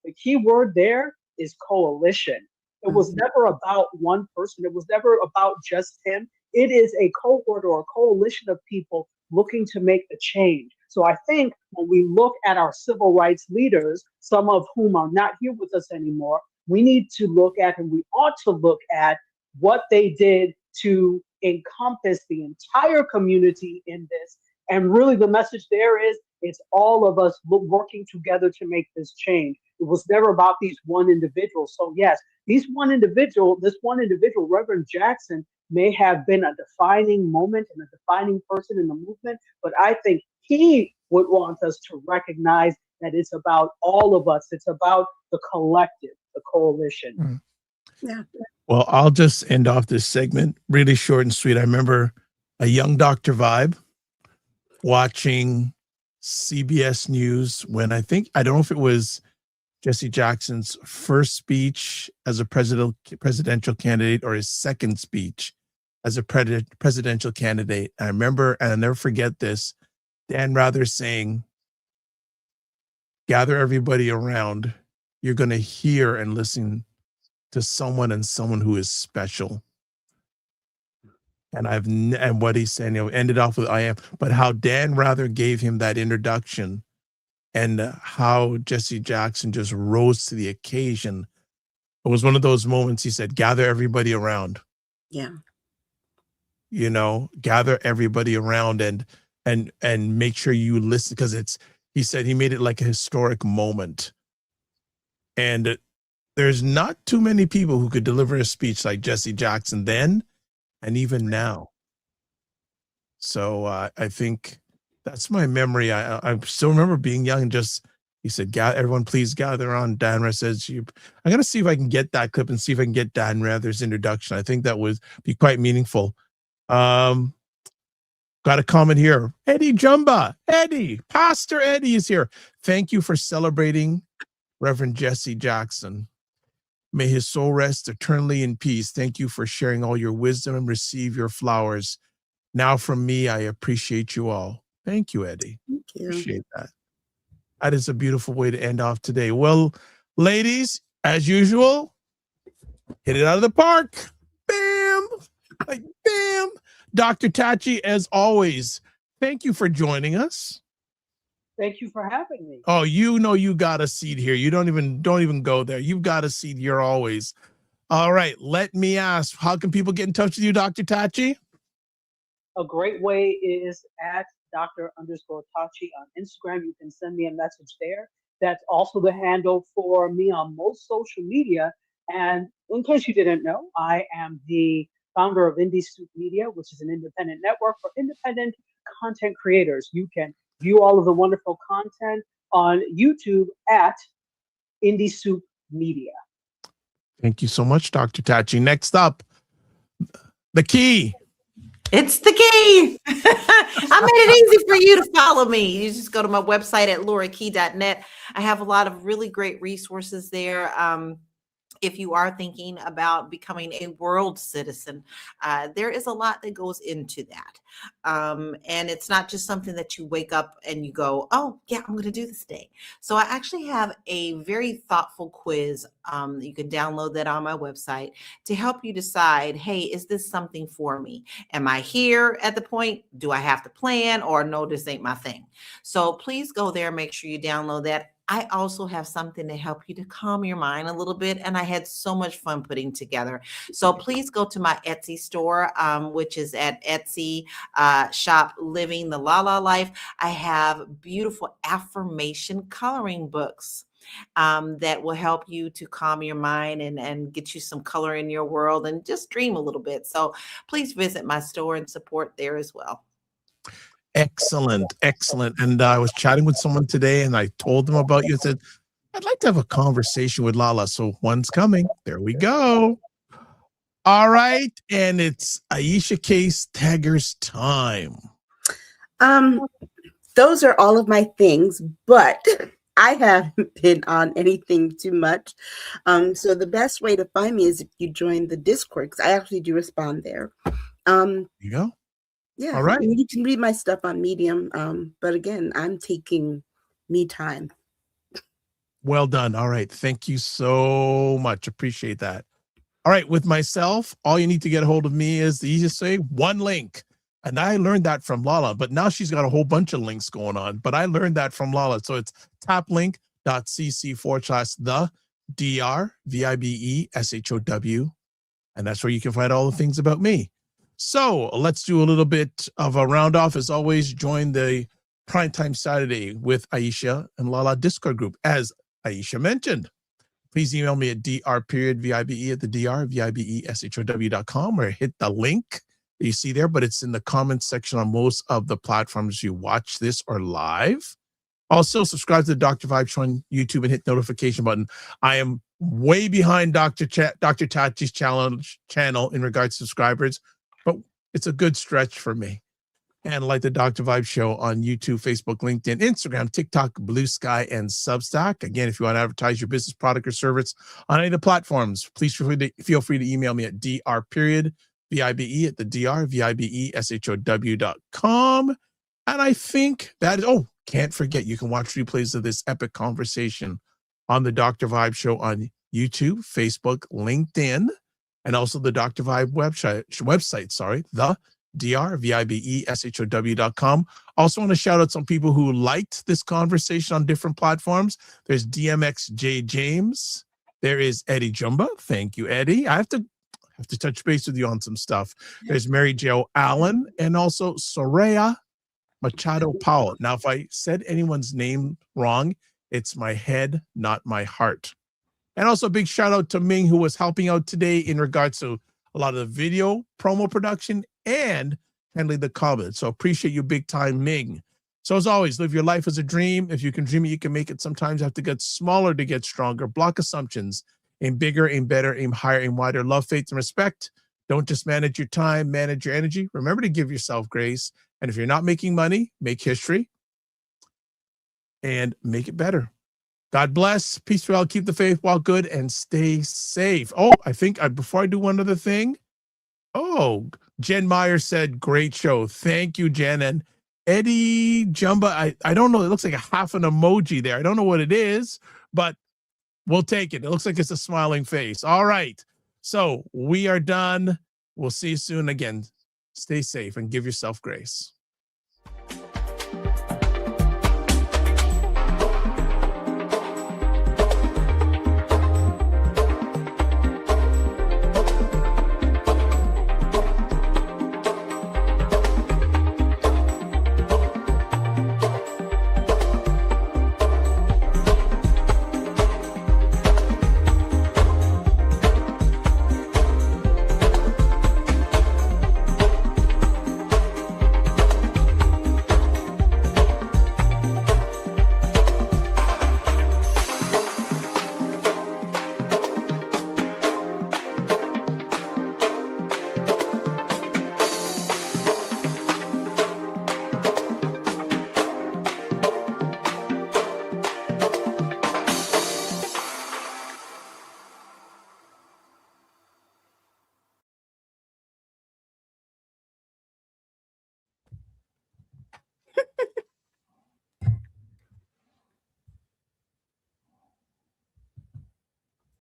the key word there is coalition. It was never about one person. It was never about just him. It is a cohort or a coalition of people looking to make the change. So I think when we look at our civil rights leaders, some of whom are not here with us anymore, we need to look at, and we ought to look at, what they did to encompass the entire community in this. And really the message there is, it's all of us working together to make this change. It was never about these one individual. So yes, this one individual, Reverend Jackson, may have been a defining moment and a defining person in the movement, but I think he would want us to recognize that it's about all of us. It's about the collective, the coalition. Yeah. Well, I'll just end off this segment really short and sweet. I remember a young Dr. Vibe watching CBS News when I don't know if it was Jesse Jackson's first speech as a presidential candidate or his second speech as a presidential candidate. I remember, and I'll never forget this, Dan Rather saying, gather everybody around. You're going to hear and listen to someone who is special. And and what he's saying, ended off with I am, but how Dan Rather gave him that introduction and how Jesse Jackson just rose to the occasion. It was one of those moments he said, gather everybody around. Yeah. Gather everybody around and make sure you listen, because he said he made it like a historic moment. And there's not too many people who could deliver a speech like Jesse Jackson then and even now. So I think that's my memory. I still remember being young and he said, everyone please gather on. Dan Rather says, I'm going to see if I can get that clip and see if I can get Dan Rather's introduction. I think that would be quite meaningful. Got a comment here. Eddie Jumba, Pastor Eddie is here. Thank you for celebrating Reverend Jesse Jackson. May his soul rest eternally in peace. Thank you for sharing all your wisdom and receive your flowers. Now from me, I appreciate you all. Thank you, Eddie. Thank you. Appreciate that. That is a beautiful way to end off today. Well, ladies, as usual, hit it out of the park. Bam! Like bam! Dr. Tachi, as always, thank you for joining us. Thank you for having me. Oh, you got a seat here. You don't even go there. You've got a seat here always. All right, let me ask, how can people get in touch with you, Dr. Tachi? A great way is at Dr._Tachi on Instagram. You can send me a message there. That's also the handle for me on most social media. And in case you didn't know, I am the founder of Indie Soup Media, which is an independent network for independent content creators. You can view all of the wonderful content on YouTube at Indie Soup Media. Thank you so much, Dr. Tachi. Next up, the key. It's the key. I made it easy for you to follow me. You just go to my website at laurakey.net. I have a lot of really great resources there. If you are thinking about becoming a world citizen, there is a lot that goes into that. And it's not just something that you wake up and you go, oh, yeah, I'm going to do this today. So I actually have a very thoughtful quiz. You can download that on my website to help you decide, hey, is this something for me? Am I here at the point? Do I have to plan, or no, this ain't my thing? So please go there. Make sure you download that. I also have something to help you to calm your mind a little bit, and I had so much fun putting together. So please go to my Etsy store, which is at Etsy shop Living the La La Life. I have beautiful affirmation coloring books that will help you to calm your mind and get you some color in your world and just dream a little bit. So please visit my store and support there as well. Excellent, excellent. And I was chatting with someone today, and I told them about you. I said, I'd like to have a conversation with Lala. So one's coming. There we go. All right. And it's Aisha Case Tagger's time. Those are all of my things, but I haven't been on anything too much. So the best way to find me is if you join the Discord, because I actually do respond there. There you go. Yeah, all right. You can read my stuff on Medium, but again, I'm taking me time. Well done. All right. Thank you so much. Appreciate that. All right. With myself, all you need to get a hold of me is the easiest way, one link. And I learned that from Lala, but now she's got a whole bunch of links going on. But I learned that from Lala. So it's taplink.cc/the-DRVIBESHOW. And that's where you can find all the things about me. So let's do a little bit of a round off. As always, join the Primetime Saturday with Aisha and Lala Discord group. As Aisha mentioned, please email me at dr.vibe@thedrvibeshow.com or hit the link that you see there, but it's in the comments section on most of the platforms you watch this or live. Also, subscribe to the Dr. Vibe Show on YouTube and hit the notification button. I am way behind Dr. Tachi's channel in regards to subscribers, but it's a good stretch for me. And like the Dr. Vibe Show on YouTube, Facebook, LinkedIn, Instagram, TikTok, Blue Sky, and Substack. Again, if you want to advertise your business, product, or service on any of the platforms, please feel free to email me at dr.vibe@thedrvibeshow.com. And I think that is, oh, can't forget, you can watch replays of this epic conversation on the Dr. Vibe Show on YouTube, Facebook, LinkedIn, and also the Dr. Vibe website, the drvibeshow.com. Also want to shout out some people who liked this conversation on different platforms. There's DMXJ James. There is Eddie Jumba. Thank you, Eddie. I have to touch base with you on some stuff. There's Mary Jo Allen and also Soraya Machado Powell. Now, if I said anyone's name wrong, it's my head, not my heart. And also a big shout out to Ming, who was helping out today in regards to a lot of the video promo production and handling the comments. So appreciate you big time, Ming. So as always, live your life as a dream. If you can dream it, you can make it. Sometimes you have to get smaller to get stronger. Block assumptions. Aim bigger, aim better, aim higher, aim wider. Love, faith, and respect. Don't just manage your time, manage your energy. Remember to give yourself grace. And if you're not making money, make history and make it better. God bless. Peace throughout. Keep the faith, walk good, and stay safe. Oh, I think before I do one other thing. Oh, Jen Meyer said, great show. Thank you, Jen. And Eddie Jumba, I don't know. It looks like a half an emoji there. I don't know what it is, but we'll take it. It looks like it's a smiling face. All right. So we are done. We'll see you soon again. Stay safe and give yourself grace.